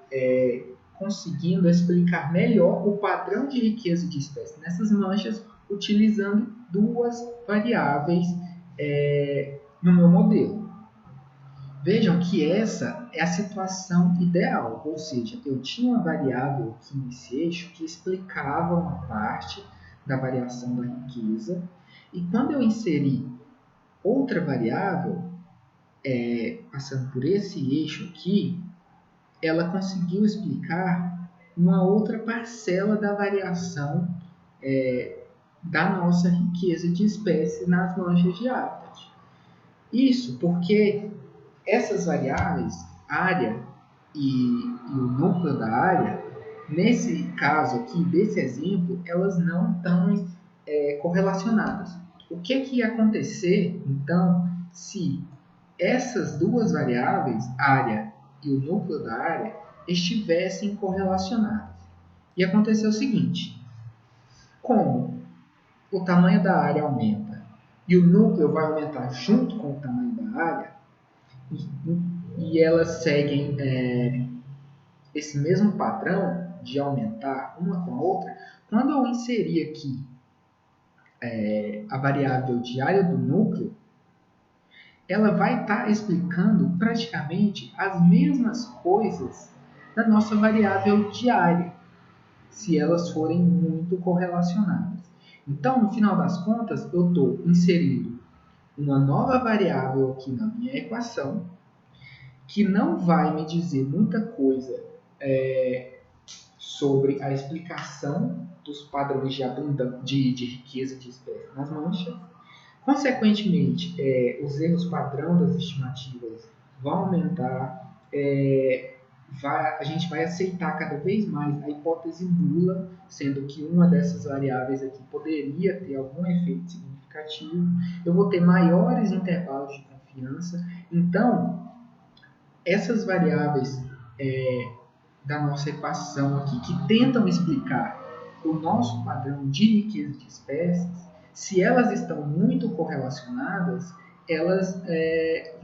[SPEAKER 1] conseguindo explicar melhor o padrão de riqueza de espécie nessas manchas, utilizando duas variáveis no meu modelo. Vejam que essa é a situação ideal, ou seja, eu tinha uma variável aqui nesse eixo que explicava uma parte da variação da riqueza, e quando eu inseri outra variável, passando por esse eixo aqui, ela conseguiu explicar uma outra parcela da variação da nossa riqueza de espécie nas manchas de hábitat. Isso porque essas variáveis, área e o núcleo da área, nesse caso aqui, desse exemplo, elas não estão correlacionadas. O que ia acontecer, então, se essas duas variáveis, área e o núcleo da área, estivessem correlacionadas? Ia acontecer o seguinte: como o tamanho da área aumenta e o núcleo vai aumentar junto com o tamanho da área, e elas seguem esse mesmo padrão de aumentar uma com a outra, quando eu inserir aqui a variável de área do núcleo, ela vai estar explicando praticamente as mesmas coisas da nossa variável de área, se elas forem muito correlacionadas. Então, no final das contas, eu estou inserindo uma nova variável aqui na minha equação, que não vai me dizer muita coisa sobre a explicação dos padrões de riqueza de espécie nas manchas. Consequentemente, os erros padrão das estimativas vão aumentar, a gente vai aceitar cada vez mais a hipótese nula, sendo que uma dessas variáveis aqui poderia ter algum efeito significativo. Eu vou ter maiores intervalos de confiança. Então, essas variáveis da nossa equação aqui, que tentam explicar o nosso padrão de riqueza de espécies, se elas estão muito correlacionadas, elas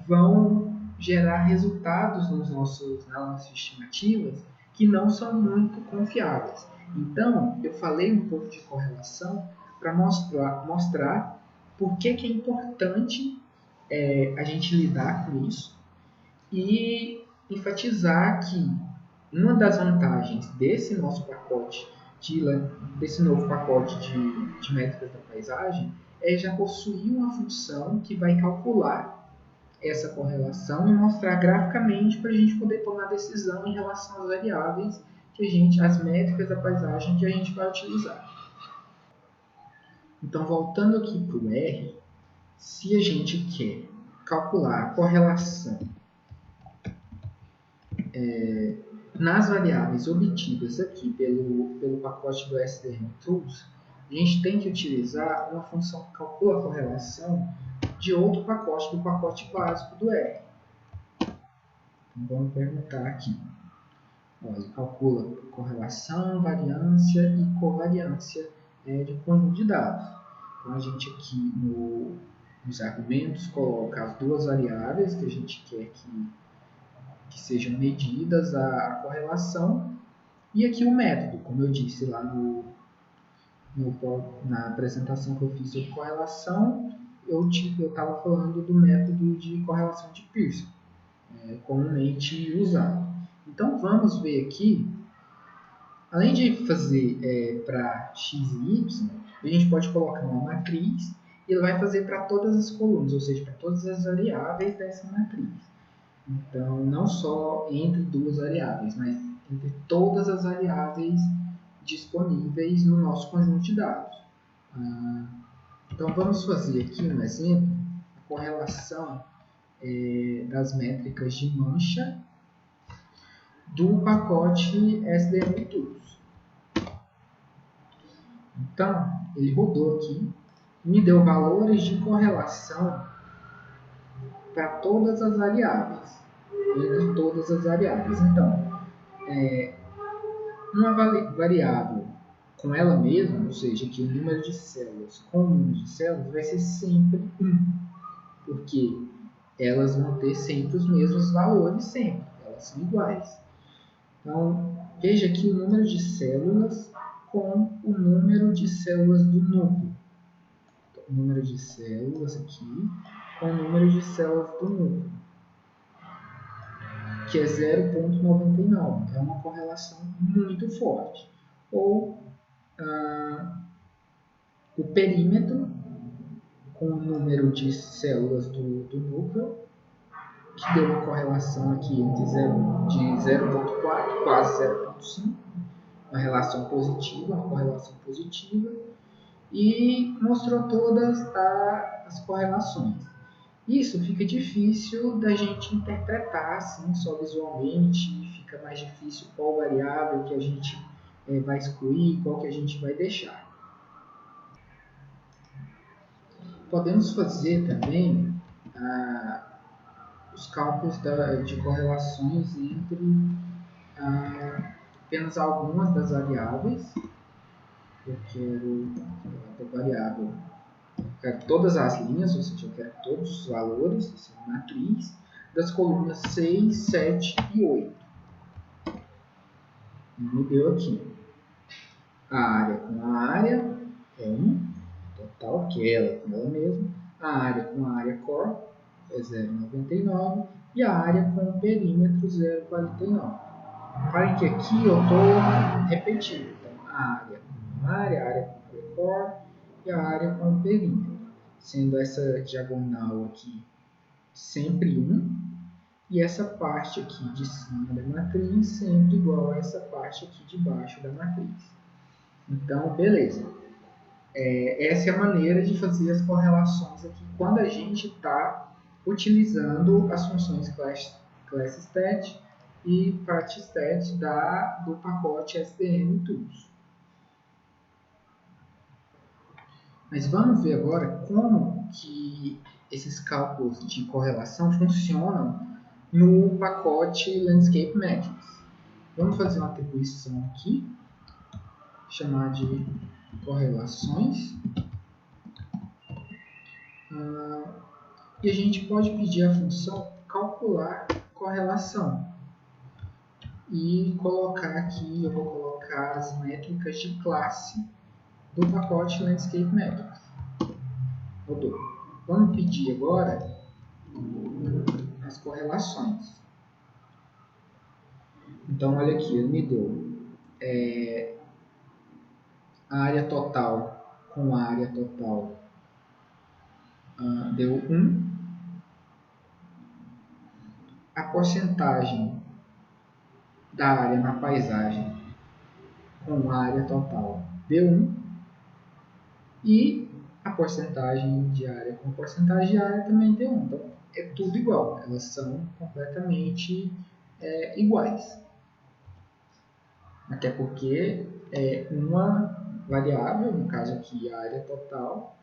[SPEAKER 1] vão gerar resultados nas nossas estimativas que não são muito confiáveis. Então, eu falei um pouco de correlação para mostrar por que é importante a gente lidar com isso e enfatizar que uma das vantagens desse nosso pacote, desse novo pacote de métricas da paisagem, é já possuir uma função que vai calcular essa correlação e mostrar graficamente para a gente poder tomar decisão em relação às variáveis as métricas da paisagem que a gente vai utilizar. Então, voltando aqui para o R, se a gente quer calcular a correlação nas variáveis obtidas aqui pelo pacote do SDM Tools, a gente tem que utilizar uma função que calcula a correlação de outro pacote, do pacote básico do R. Então, vamos perguntar aqui. Ele calcula correlação, variância e covariância de um conjunto de dados. Então, a gente aqui nos argumentos coloca as duas variáveis que a gente quer que sejam medidas a correlação, e aqui o método, como eu disse lá na apresentação que eu fiz sobre correlação, eu estava falando do método de correlação de Pearson, comumente usado. Então vamos ver aqui, além de fazer para x e y, a gente pode colocar uma matriz e ele vai fazer para todas as colunas, ou seja, para todas as variáveis dessa matriz. Então, não só entre duas variáveis, mas entre todas as variáveis disponíveis no nosso conjunto de dados. Então, vamos fazer aqui um exemplo, a correlação das métricas de mancha do pacote SDM Tools. Então, ele rodou aqui, me deu valores de correlação para todas as variáveis, entre todas as variáveis. Então, uma variável com ela mesma, ou seja, que o número de células com o número de células vai ser sempre 1, porque elas vão ter sempre os mesmos valores, sempre, elas são iguais. Então, veja aqui o número de células com o número de células do núcleo. Então, o número de células aqui com o número de células do núcleo, que é 0,99. É uma correlação muito forte. Ou o perímetro com o número de células do núcleo, que deu uma correlação aqui entre de 0,4, quase 0,5, uma relação positiva, uma correlação positiva, e mostrou todas as correlações. Isso fica difícil da gente interpretar assim, só visualmente, fica mais difícil qual variável que a gente vai excluir, qual que a gente vai deixar. Podemos fazer também os cálculos de correlações entre apenas algumas das variáveis. Eu quero a variável, eu quero todas as linhas, ou seja, eu quero todos os valores, essa é a matriz, das colunas 6, 7 e 8. Me deu aqui a área com a área é 1, total, que é ela com ela mesma, a área com a área core é 0,99 e a área com o perímetro 0,49. Reparem que aqui eu estou repetindo. Então, a área com a área com a área core e a área com o perímetro. Sendo essa diagonal aqui sempre 1 e essa parte aqui de cima da matriz sempre igual a essa parte aqui de baixo da matriz. Então, beleza. Essa é a maneira de fazer as correlações aqui quando a gente está utilizando as funções ClassStat e PartStat do pacote SDM Tools. Mas vamos ver agora como que esses cálculos de correlação funcionam no pacote Landscape Metrics. Vamos fazer uma atribuição aqui, chamar de correlações. E a gente pode pedir a função calcular correlação. E colocar aqui, eu vou colocar as métricas de classe do pacote Landscape Metrics. Rodou. Vamos pedir agora as correlações. Então, olha aqui, ele me deu a área total com a área total deu 1. A porcentagem da área na paisagem com a área total deu 1. E a porcentagem de área com a porcentagem de área também deu 1. Então, é tudo igual. Elas são completamente iguais. Até porque uma variável, no caso aqui a área total,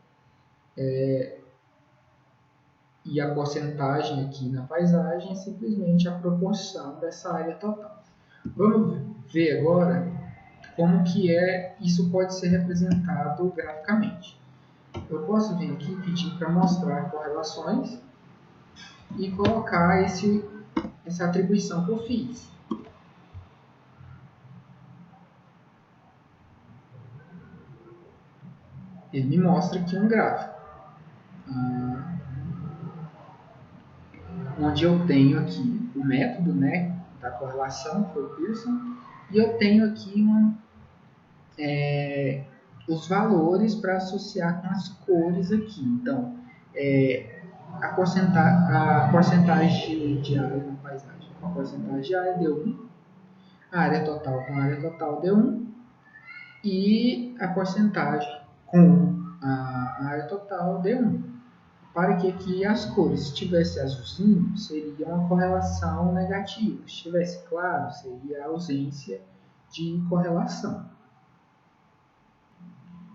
[SPEAKER 1] E a porcentagem aqui na paisagem é simplesmente a proporção dessa área total. Vamos ver agora como que isso pode ser representado graficamente. Eu posso vir aqui e pedir para mostrar correlações e colocar essa atribuição que eu fiz. Ele me mostra aqui um gráfico, onde eu tenho aqui o método, né, da correlação, que foi o Pearson, e eu tenho aqui os valores para associar com as cores aqui. Então, a porcentagem de área na paisagem com a porcentagem de área deu 1, a área total com a área total deu 1, e a porcentagem com a área total deu 1. Para que aqui as cores, se tivesse azulzinho, seria uma correlação negativa. Se tivesse claro, seria a ausência de correlação.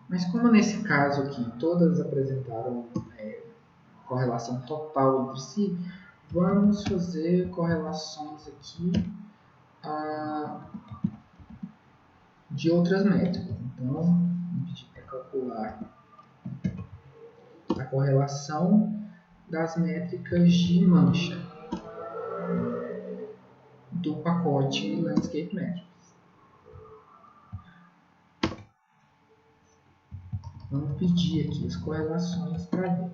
[SPEAKER 1] Mas como nesse caso aqui todas apresentaram correlação total entre si, vamos fazer correlações aqui de outras métricas. Então, vamos pedir para calcular a correlação das métricas de mancha do pacote Landscape Metrics. Vamos pedir aqui as correlações para ver.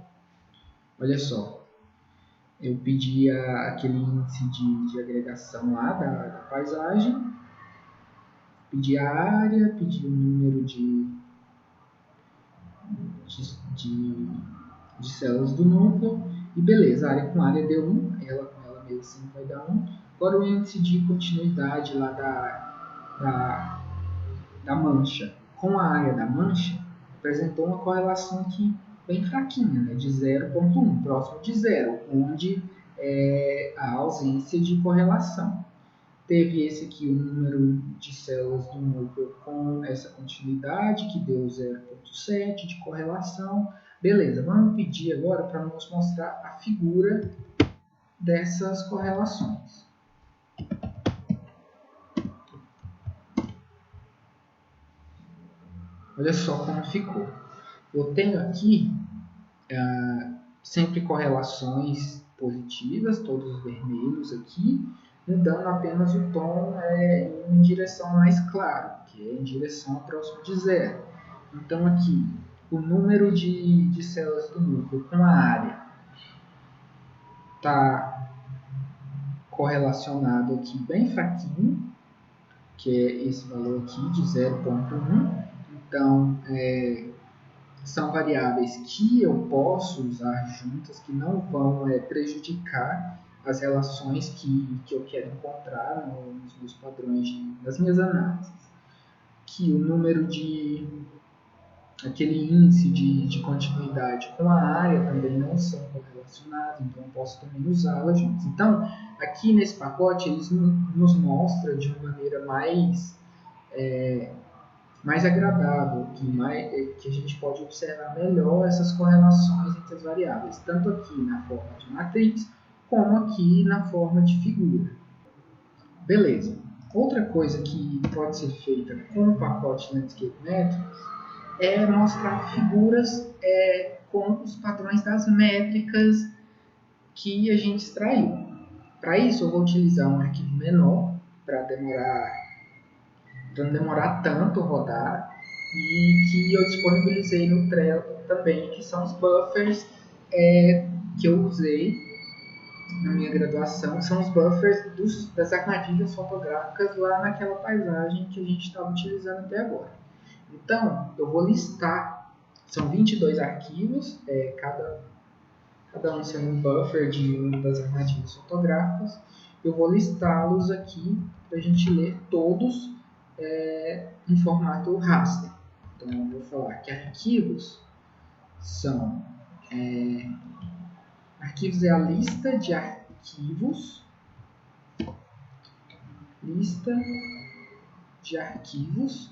[SPEAKER 1] Olha só, eu pedi aquele índice de agregação lá da paisagem, pedi a área, pedi o número de células do núcleo, e beleza, a área com área deu 1, ela com ela mesma assim vai dar 1. Agora o índice de continuidade lá da mancha com a área da mancha apresentou uma correlação aqui bem fraquinha, né, de 0,1, próximo de 0, onde a ausência de correlação. Teve esse aqui, o número de células do núcleo com essa continuidade, que deu 0,7 de correlação. Beleza, vamos pedir agora para nos mostrar a figura dessas correlações. Olha só como ficou. Eu tenho aqui sempre correlações positivas, todos os vermelhos aqui, mudando apenas o tom em direção mais claro, que é em direção próximo de 0. Então aqui, o número de células do núcleo com a área está correlacionado aqui bem fraquinho, que é esse valor aqui de 0,1. Então, são variáveis que eu posso usar juntas, que não vão prejudicar as relações que eu quero encontrar nos meus padrões, nas minhas análises. Que o número aquele índice de continuidade com a área também não são correlacionados, então eu posso também usá-las juntas. Então, aqui nesse pacote, eles nos mostram de uma maneira mais agradável, que a gente pode observar melhor essas correlações entre as variáveis, tanto aqui na forma de matriz, como aqui na forma de figura. Beleza. Outra coisa que pode ser feita com o pacote Landscape Metrics é mostrar figuras com os padrões das métricas que a gente extraiu. Para isso, eu vou utilizar um arquivo menor, para não demorar tanto rodar, e que eu disponibilizei no Trello também, que são os buffers que eu usei na minha graduação, são os buffers das armadilhas fotográficas lá naquela paisagem que a gente estava utilizando até agora. Então, eu vou listar, são 22 arquivos, cada um sendo um buffer de uma das armadilhas fotográficas. Eu vou listá-los aqui para a gente ler todos em formato raster. Então, eu vou falar que arquivos são... arquivos é a lista de arquivos. Lista de arquivos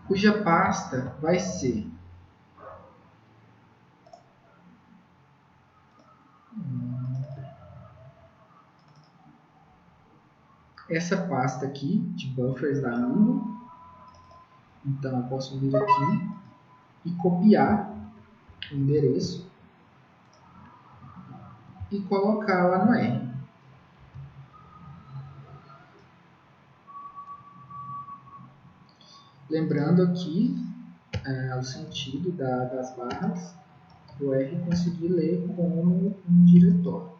[SPEAKER 1] cuja pasta vai ser essa pasta aqui de buffers da Angular. Então, eu posso vir aqui e copiar o endereço e colocar lá no R. Lembrando aqui o sentido das barras, o R conseguir ler como um diretório.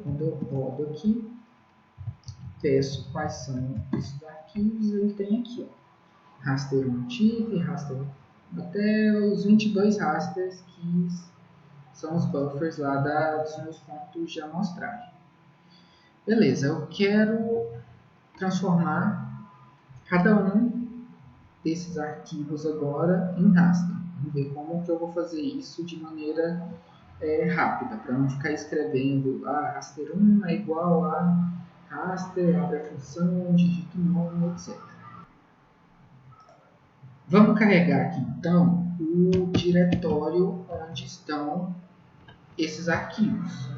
[SPEAKER 1] Quando eu rodo aqui, peço quais são esses arquivos, ele tem aqui, ó, raster motif, raster até os 22 rasters que são os buffers lá dos meus pontos de amostragem. Beleza, eu quero transformar cada um desses arquivos agora em raster. Vamos ver como que eu vou fazer isso de maneira rápida, para não ficar escrevendo raster 1 é igual a raster, abre a função, digita o nome, etc. Vamos carregar aqui então o diretório onde estão esses arquivos.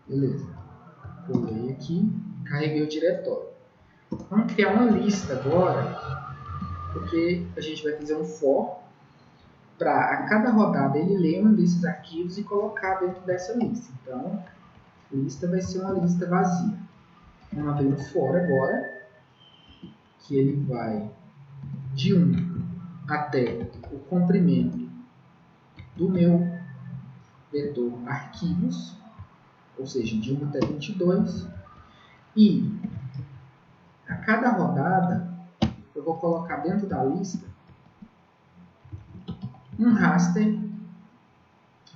[SPEAKER 1] Beleza. Colei aqui, carreguei o diretório. Vamos criar uma lista agora, porque a gente vai fazer um for para a cada rodada ele ler um desses arquivos e colocar dentro dessa lista. Então, a lista vai ser uma lista vazia. Vamos abrir um for agora, que ele vai de 1 até o comprimento do meu vetor arquivos, ou seja, de 1 até 22, e a cada rodada eu vou colocar dentro da lista um raster,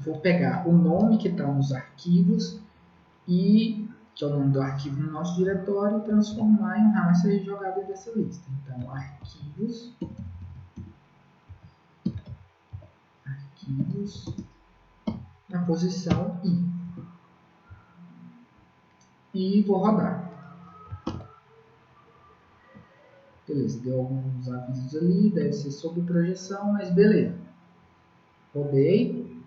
[SPEAKER 1] vou pegar o nome que está nos arquivos e que é o nome do arquivo no nosso diretório, e transformar em um raster e jogar dentro dessa lista. Então, arquivos, na posição I. E vou rodar. Beleza, deu alguns avisos ali, deve ser sob projeção, mas beleza. Rodei.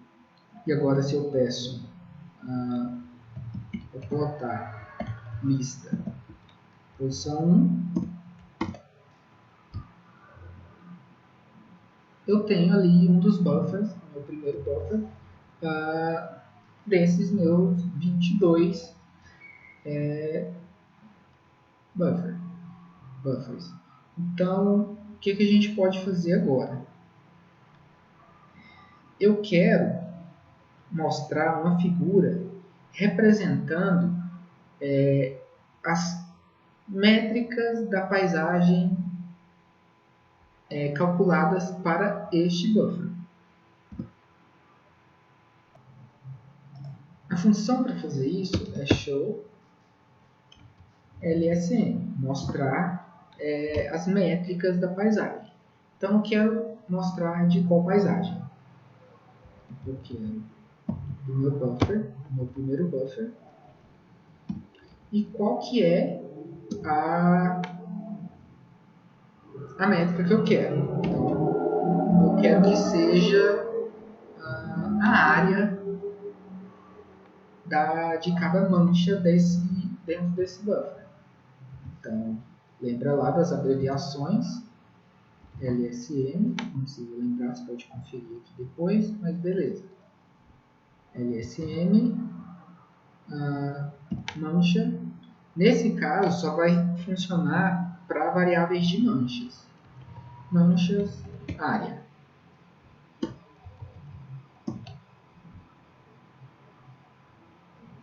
[SPEAKER 1] E agora se eu peço eu botar lista posição 1, eu tenho ali um dos buffers, meu primeiro buffer, desses meus 22 buffers. Então, o que a gente pode fazer agora? Eu quero mostrar uma figura representando as métricas da paisagem calculadas para este buffer. A função para fazer isso é show LSM, mostrar as métricas da paisagem. Então, eu quero mostrar de qual paisagem. Eu quero do meu buffer, meu primeiro buffer, e qual que é a métrica que eu quero. Então, eu quero que seja a área de cada mancha dentro desse buffer. Então, lembra lá das abreviações, LSM, não precisa lembrar, você pode conferir aqui depois, mas beleza. LSM, mancha. Nesse caso, só vai funcionar para variáveis de manchas. Manchas, área.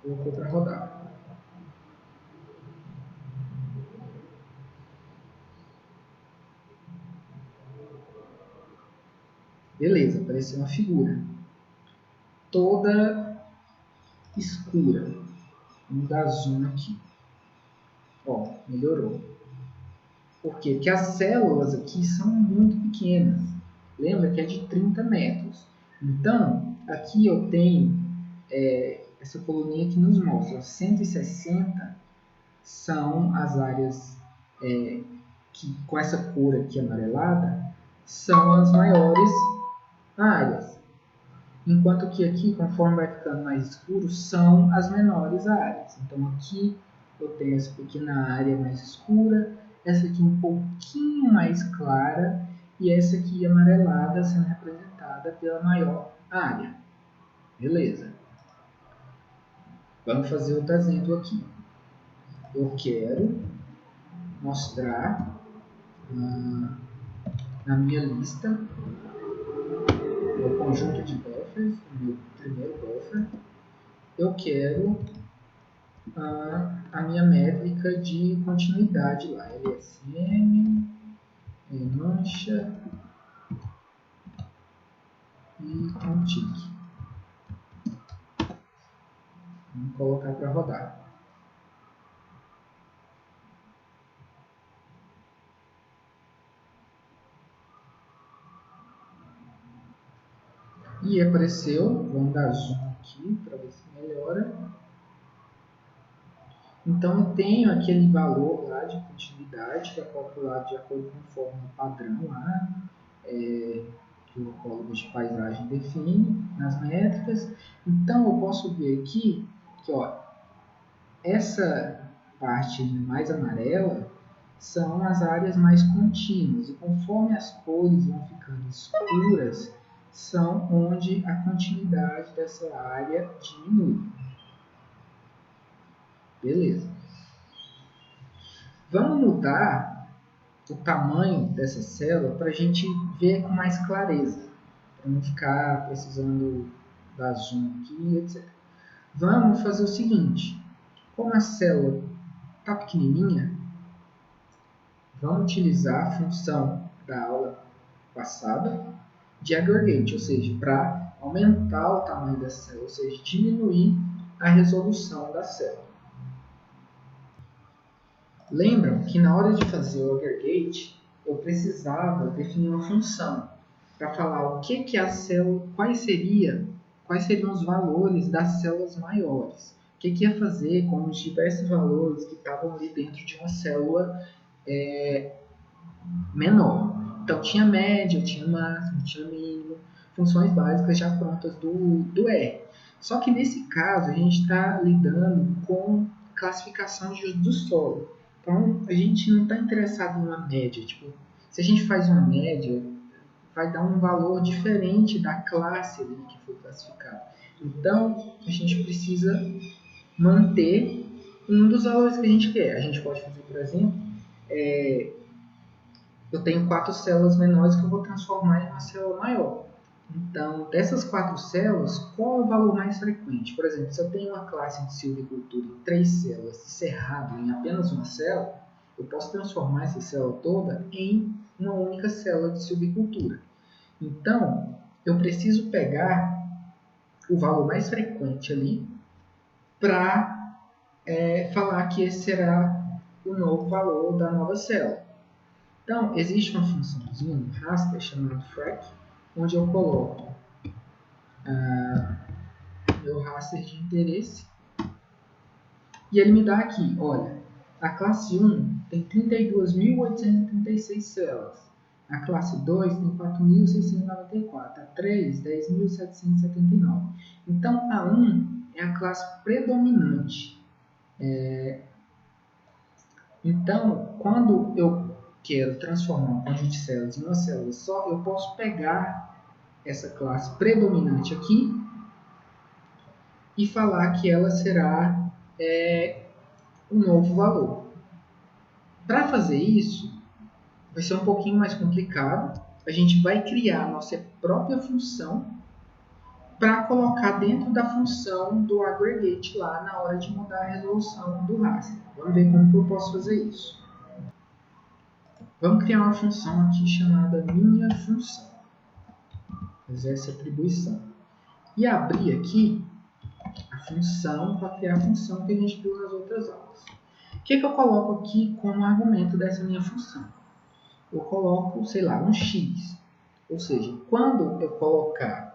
[SPEAKER 1] Colocou para rodar. Beleza, apareceu uma figura. Toda escura. Vamos dar zoom aqui. Ó, melhorou. Por quê? Porque as células aqui são muito pequenas. Lembra que é de 30 metros. Então, aqui eu tenho essa coluninha que nos mostra 160 são as áreas que, com essa cor aqui amarelada, são as maiores áreas. Enquanto que aqui, conforme vai ficando mais escuro, são as menores áreas. Então aqui eu tenho essa pequena área mais escura, essa aqui um pouquinho mais clara e essa aqui amarelada sendo representada pela maior área. Beleza. Vamos fazer outro exemplo aqui. Eu quero mostrar na minha lista o conjunto de buffers, o meu primeiro buffer. Eu quero a minha métrica de continuidade lá, LSM, mancha e contig. Vamos colocar para rodar. E apareceu, vamos dar zoom aqui para ver se melhora. Então eu tenho aquele valor lá de continuidade que é calculado de acordo com a fórmula padrão lá, que o ecólogo de paisagem define nas métricas. Então eu posso ver aqui que essa parte mais amarela são as áreas mais contínuas, e conforme as cores vão ficando escuras, são onde a continuidade dessa área diminui. Beleza. Vamos mudar o tamanho dessa célula para a gente ver com mais clareza, para não ficar precisando dar zoom aqui, etc. Vamos fazer o seguinte, como a célula está pequenininha, vamos utilizar a função da aula passada de aggregate, ou seja, para aumentar o tamanho da célula, ou seja, diminuir a resolução da célula. Lembram que na hora de fazer o aggregate, eu precisava definir uma função para falar o que a célula, quais seriam os valores das células maiores. O que ia fazer com os diversos valores que estavam ali dentro de uma célula menor. Então tinha média, tinha máximo, tinha mínimo, funções básicas já prontas do R. Só que nesse caso a gente está lidando com classificação de uso do solo. Então a gente não está interessado em uma média. Tipo, se a gente faz uma média, vai dar um valor diferente da classe ali que foi classificada. Então a gente precisa manter um dos valores que a gente quer. A gente pode fazer, por exemplo, eu tenho 4 células menores que eu vou transformar em uma célula maior. Então, dessas 4 células, qual é o valor mais frequente? Por exemplo, se eu tenho uma classe de silvicultura em 3 células cerrado em apenas uma célula, eu posso transformar essa célula toda em uma única célula de silvicultura. Então, eu preciso pegar o valor mais frequente ali para falar que esse será o novo valor da nova célula. Então, existe uma funçãozinha no raster chamada frac, onde eu coloco meu raster de interesse e ele me dá aqui, olha, a classe 1 tem 32.836 células, a classe 2 tem 4.694, a 3, 10.779. Então, a 1 é a classe predominante. Então, quando eu quero transformar um conjunto de células em uma célula só, eu posso pegar essa classe predominante aqui e falar que ela será um novo valor. Para fazer isso, vai ser um pouquinho mais complicado. A gente vai criar a nossa própria função para colocar dentro da função do aggregate lá na hora de mudar a resolução do raster. Vamos ver como que eu posso fazer isso. Vamos criar uma função aqui chamada minha função. Fazer essa atribuição. E abrir aqui a função para criar a função que a gente viu nas outras aulas. O que eu coloco aqui como argumento dessa minha função? Eu coloco, sei lá, um x. Ou seja, quando eu colocar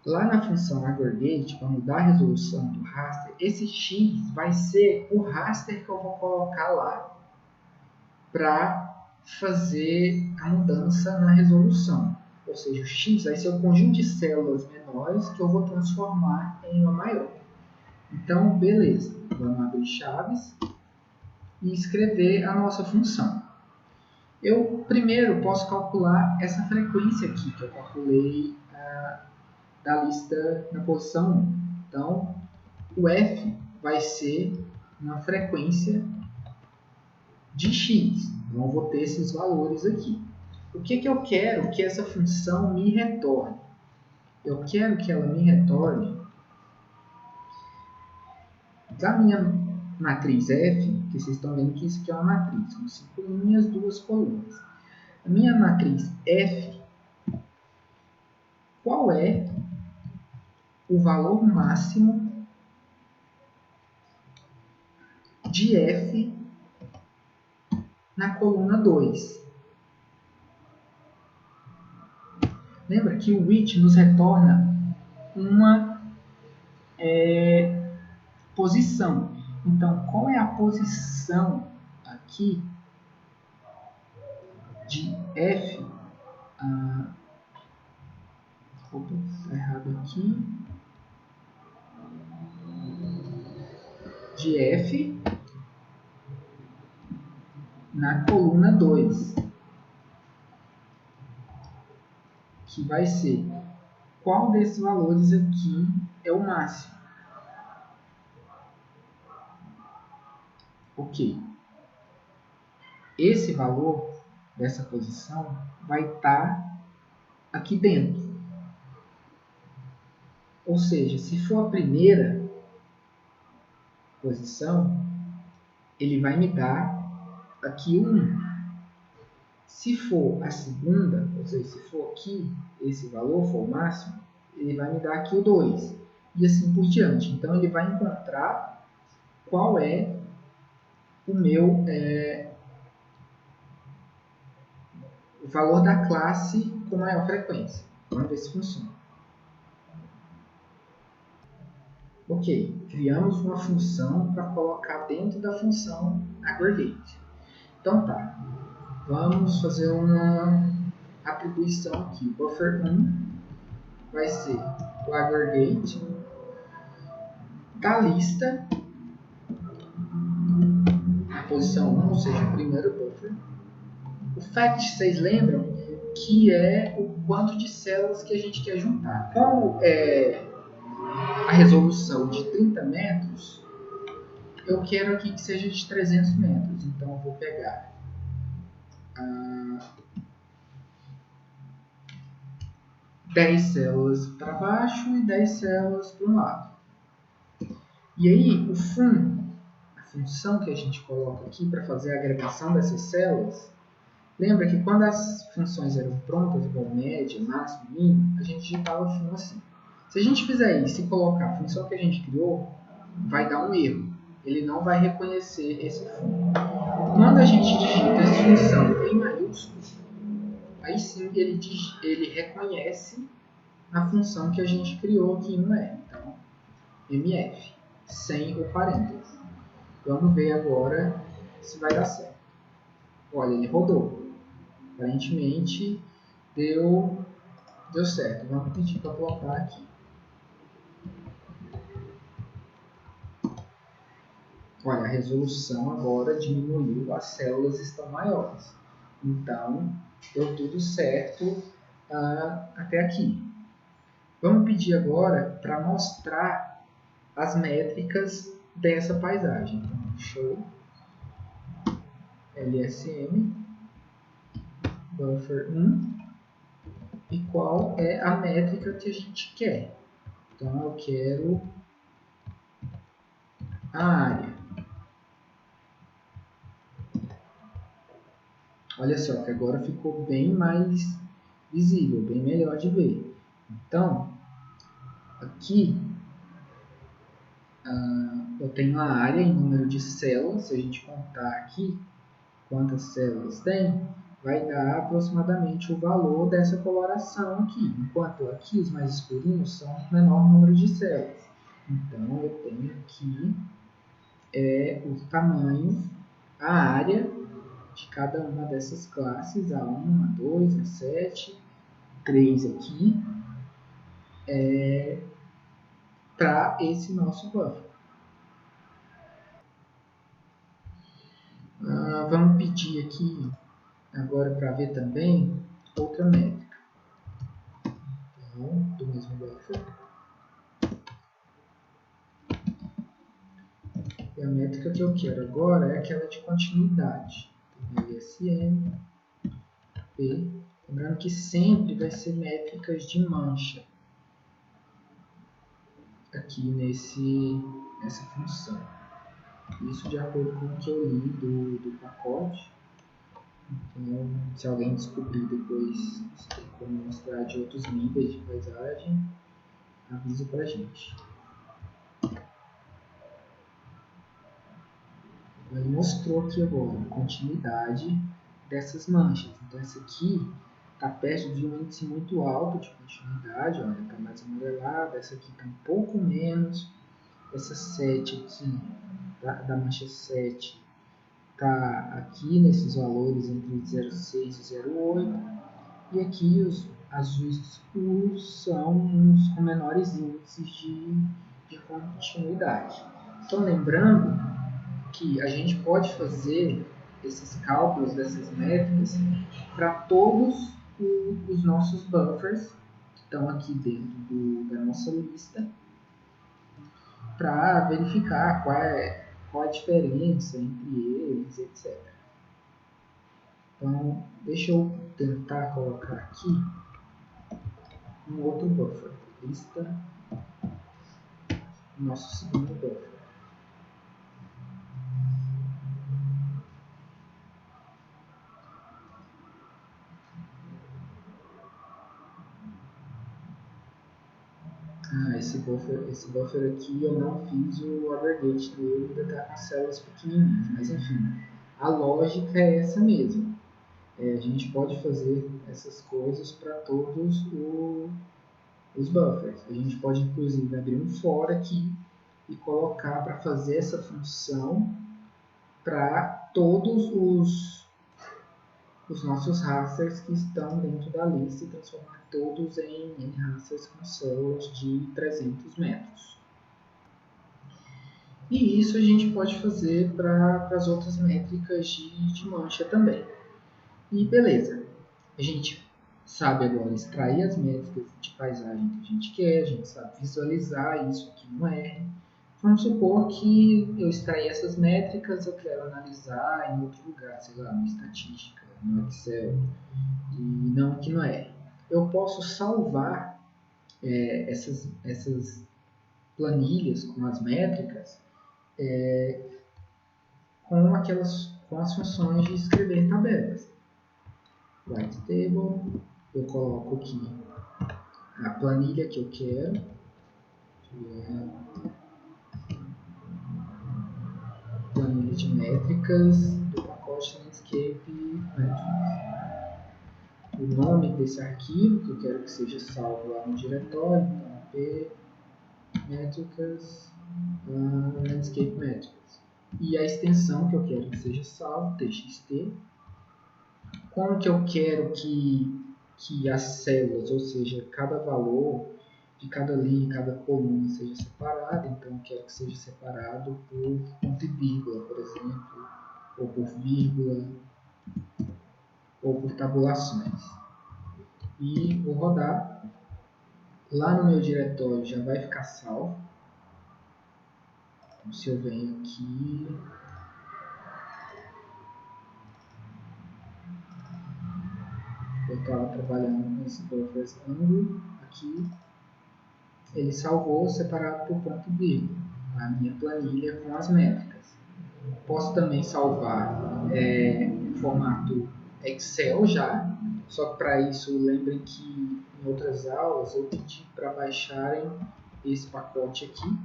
[SPEAKER 1] lá na função aggregate, quando dá a resolução do raster, esse x vai ser o raster que eu vou colocar lá para fazer a mudança na resolução. Ou seja, o x vai ser o conjunto de células menores que eu vou transformar em uma maior. Então, beleza. Vamos abrir chaves e escrever a nossa função. Eu primeiro posso calcular essa frequência aqui, que eu calculei da lista na posição 1. Então, o f vai ser uma frequência de x. Então, eu vou ter esses valores aqui. O que eu quero que essa função me retorne? Eu quero que ela me retorne da minha matriz f, que vocês estão vendo que isso aqui é uma matriz, são 5 linhas, 2 colunas. A minha matriz f, qual é o valor máximo de f na coluna 2? Lembra que o which nos retorna uma posição. Então, qual é a posição aqui de f? Opa, está errado aqui. De f na coluna 2, que vai ser qual desses valores aqui é o máximo. Ok. Esse valor dessa posição vai estar aqui dentro. Ou seja, se for a primeira posição, ele vai me dar aqui o 1. Se for a segunda, ou seja, se for aqui, esse valor for o máximo, ele vai me dar aqui o 2. E assim por diante. Então, ele vai encontrar qual é o meu o valor da classe com maior frequência. Vamos ver se funciona. Ok, criamos uma função para colocar dentro da função aggregate. Então tá, vamos fazer uma atribuição aqui. O buffer 1 vai ser o aggregate da lista na posição 1, ou seja, o primeiro buffer. O fact, vocês lembram que é o quanto de células que a gente quer juntar. Como é a resolução de 30 metros, eu quero aqui que seja de 300 metros. Então, eu vou pegar 10 células para baixo e 10 células para um lado. E aí, o fun, a função que a gente coloca aqui para fazer a agregação dessas células, lembra que quando as funções eram prontas, igual média, máximo, mínimo, a gente digitava fun assim. Se a gente fizer isso e colocar a função que a gente criou, vai dar um erro. Ele não vai reconhecer esse fun. Quando a gente digita essa função em maiúsculo, aí sim ele reconhece a função que a gente criou aqui no R. Então, mf, sem o parênteses. Vamos ver agora se vai dar certo. Olha, ele rodou. Aparentemente, deu certo. Vamos pedir para colocar aqui. Olha, a resolução agora diminuiu, as células estão maiores. Então, deu tudo certo até aqui. Vamos pedir agora para mostrar as métricas dessa paisagem. Então, show LSM buffer 1 e qual é a métrica que a gente quer. Então, eu quero a área. Olha só que agora ficou bem mais visível, bem melhor de ver. Então, aqui eu tenho a área em número de células. Se a gente contar aqui quantas células tem, vai dar aproximadamente o valor dessa coloração aqui, enquanto aqui os mais escurinhos são o menor número de células. Então, eu tenho aqui o tamanho, a área de cada uma dessas classes, A1, A2, A7, 3 aqui, para esse nosso buffer. Vamos pedir aqui agora para ver também outra métrica. Então, do mesmo buffer. E a métrica que eu quero agora é aquela de continuidade. LSM, P. Lembrando que sempre vai ser métricas de mancha aqui nessa função. Isso de acordo com o que eu li do pacote. Então, se alguém descobrir depois se tem como mostrar de outros níveis de paisagem, avisa pra gente. Ele mostrou aqui agora a continuidade dessas manchas. Então, essa aqui está perto de um índice muito alto de continuidade, olha, está mais amarelada, essa aqui está um pouco menos, essa 7 aqui, da mancha 7, está aqui nesses valores entre 0,6 e 0,8, e aqui os azuis escuros são os com menores índices de continuidade. Então, lembrando que a gente pode fazer esses cálculos dessas métricas para todos os nossos buffers que estão aqui dentro da nossa lista, para verificar qual a diferença entre eles, etc. Então, deixa eu tentar colocar aqui um outro buffer. Lista, nosso segundo buffer. Esse buffer aqui eu não fiz o aggregate dele, ainda está com células pequenininhas, mas enfim, a lógica é essa mesmo. A gente pode fazer essas coisas para todos os buffers. A gente pode inclusive abrir um for aqui e colocar para fazer essa função para todos os nossos rasters que estão dentro da lista e transformar todos em rasters com células de 300 metros. E isso a gente pode fazer para as outras métricas de mancha também. E beleza, a gente sabe agora extrair as métricas de paisagem que a gente quer, a gente sabe visualizar isso aqui no R. Vamos supor que eu extraí essas métricas, eu quero analisar em outro lugar, sei lá, na estatística, no Excel, e não aqui no R. Eu posso salvar essas planilhas com as métricas com as funções de escrever tabelas. Write table, eu coloco aqui a planilha que eu quero, que é planilha de métricas do pacote Landscape Metrics. O nome desse arquivo que eu quero que seja salvo lá no diretório, então p métricas Landscape Metrics. E a extensão que eu quero que seja salvo, txt. Como que eu quero que as células, ou seja, cada valor de cada linha, cada coluna seja separado, então eu quero que seja separado por ponto e vírgula, por exemplo, ou por vírgula, ou por tabulações. E vou rodar. Lá no meu diretório já vai ficar salvo. Então, se eu venho aqui, eu estava trabalhando com esse buffers ângulo aqui, ele salvou separado por ponto e vírgula a minha planilha com as métricas. Posso também salvar em formato Excel já, só que para isso lembrem que em outras aulas eu pedi para baixarem esse pacote aqui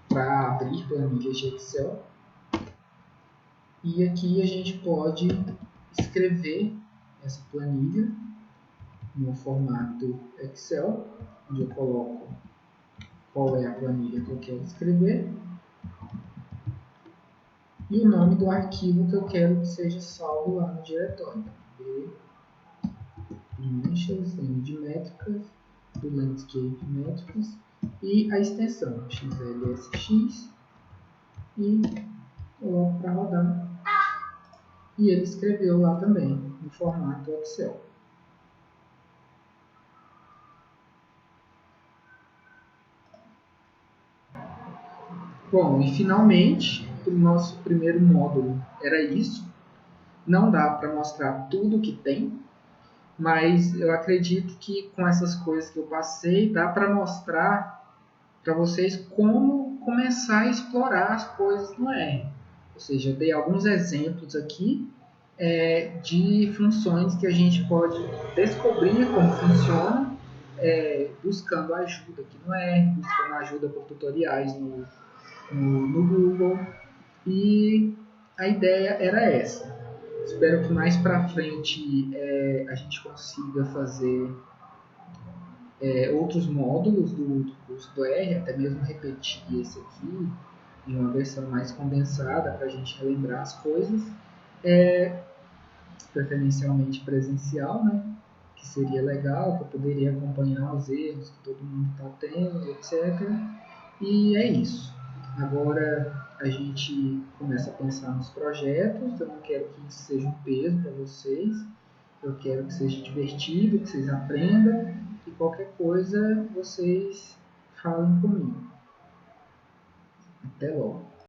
[SPEAKER 1] para abrir planilhas de Excel. E aqui a gente pode escrever essa planilha no formato Excel, onde eu coloco qual é a planilha que eu quero escrever e o nome do arquivo que eu quero que seja salvo lá no diretório. B de manchas, M de métricas, do Landscape Métricas e a extensão XLSX e coloco para rodar. E ele escreveu lá também, no formato Excel. Bom, e finalmente, o nosso primeiro módulo era isso. Não dá para mostrar tudo que tem, mas eu acredito que com essas coisas que eu passei, dá para mostrar para vocês como começar a explorar as coisas no R. Ou seja, eu dei alguns exemplos aqui de funções que a gente pode descobrir como funciona buscando ajuda aqui no R, buscando ajuda por tutoriais no Google. E a ideia era essa. Espero que mais para frente a gente consiga fazer outros módulos do curso do R, até mesmo repetir esse aqui em uma versão mais condensada para a gente relembrar as coisas, preferencialmente presencial, né? Que seria legal, que eu poderia acompanhar os erros que todo mundo está tendo, etc. E é isso. Agora a gente começa a pensar nos projetos. Eu não quero que isso seja um peso para vocês. Eu quero que seja divertido, que vocês aprendam. E qualquer coisa vocês falem comigo. Até logo.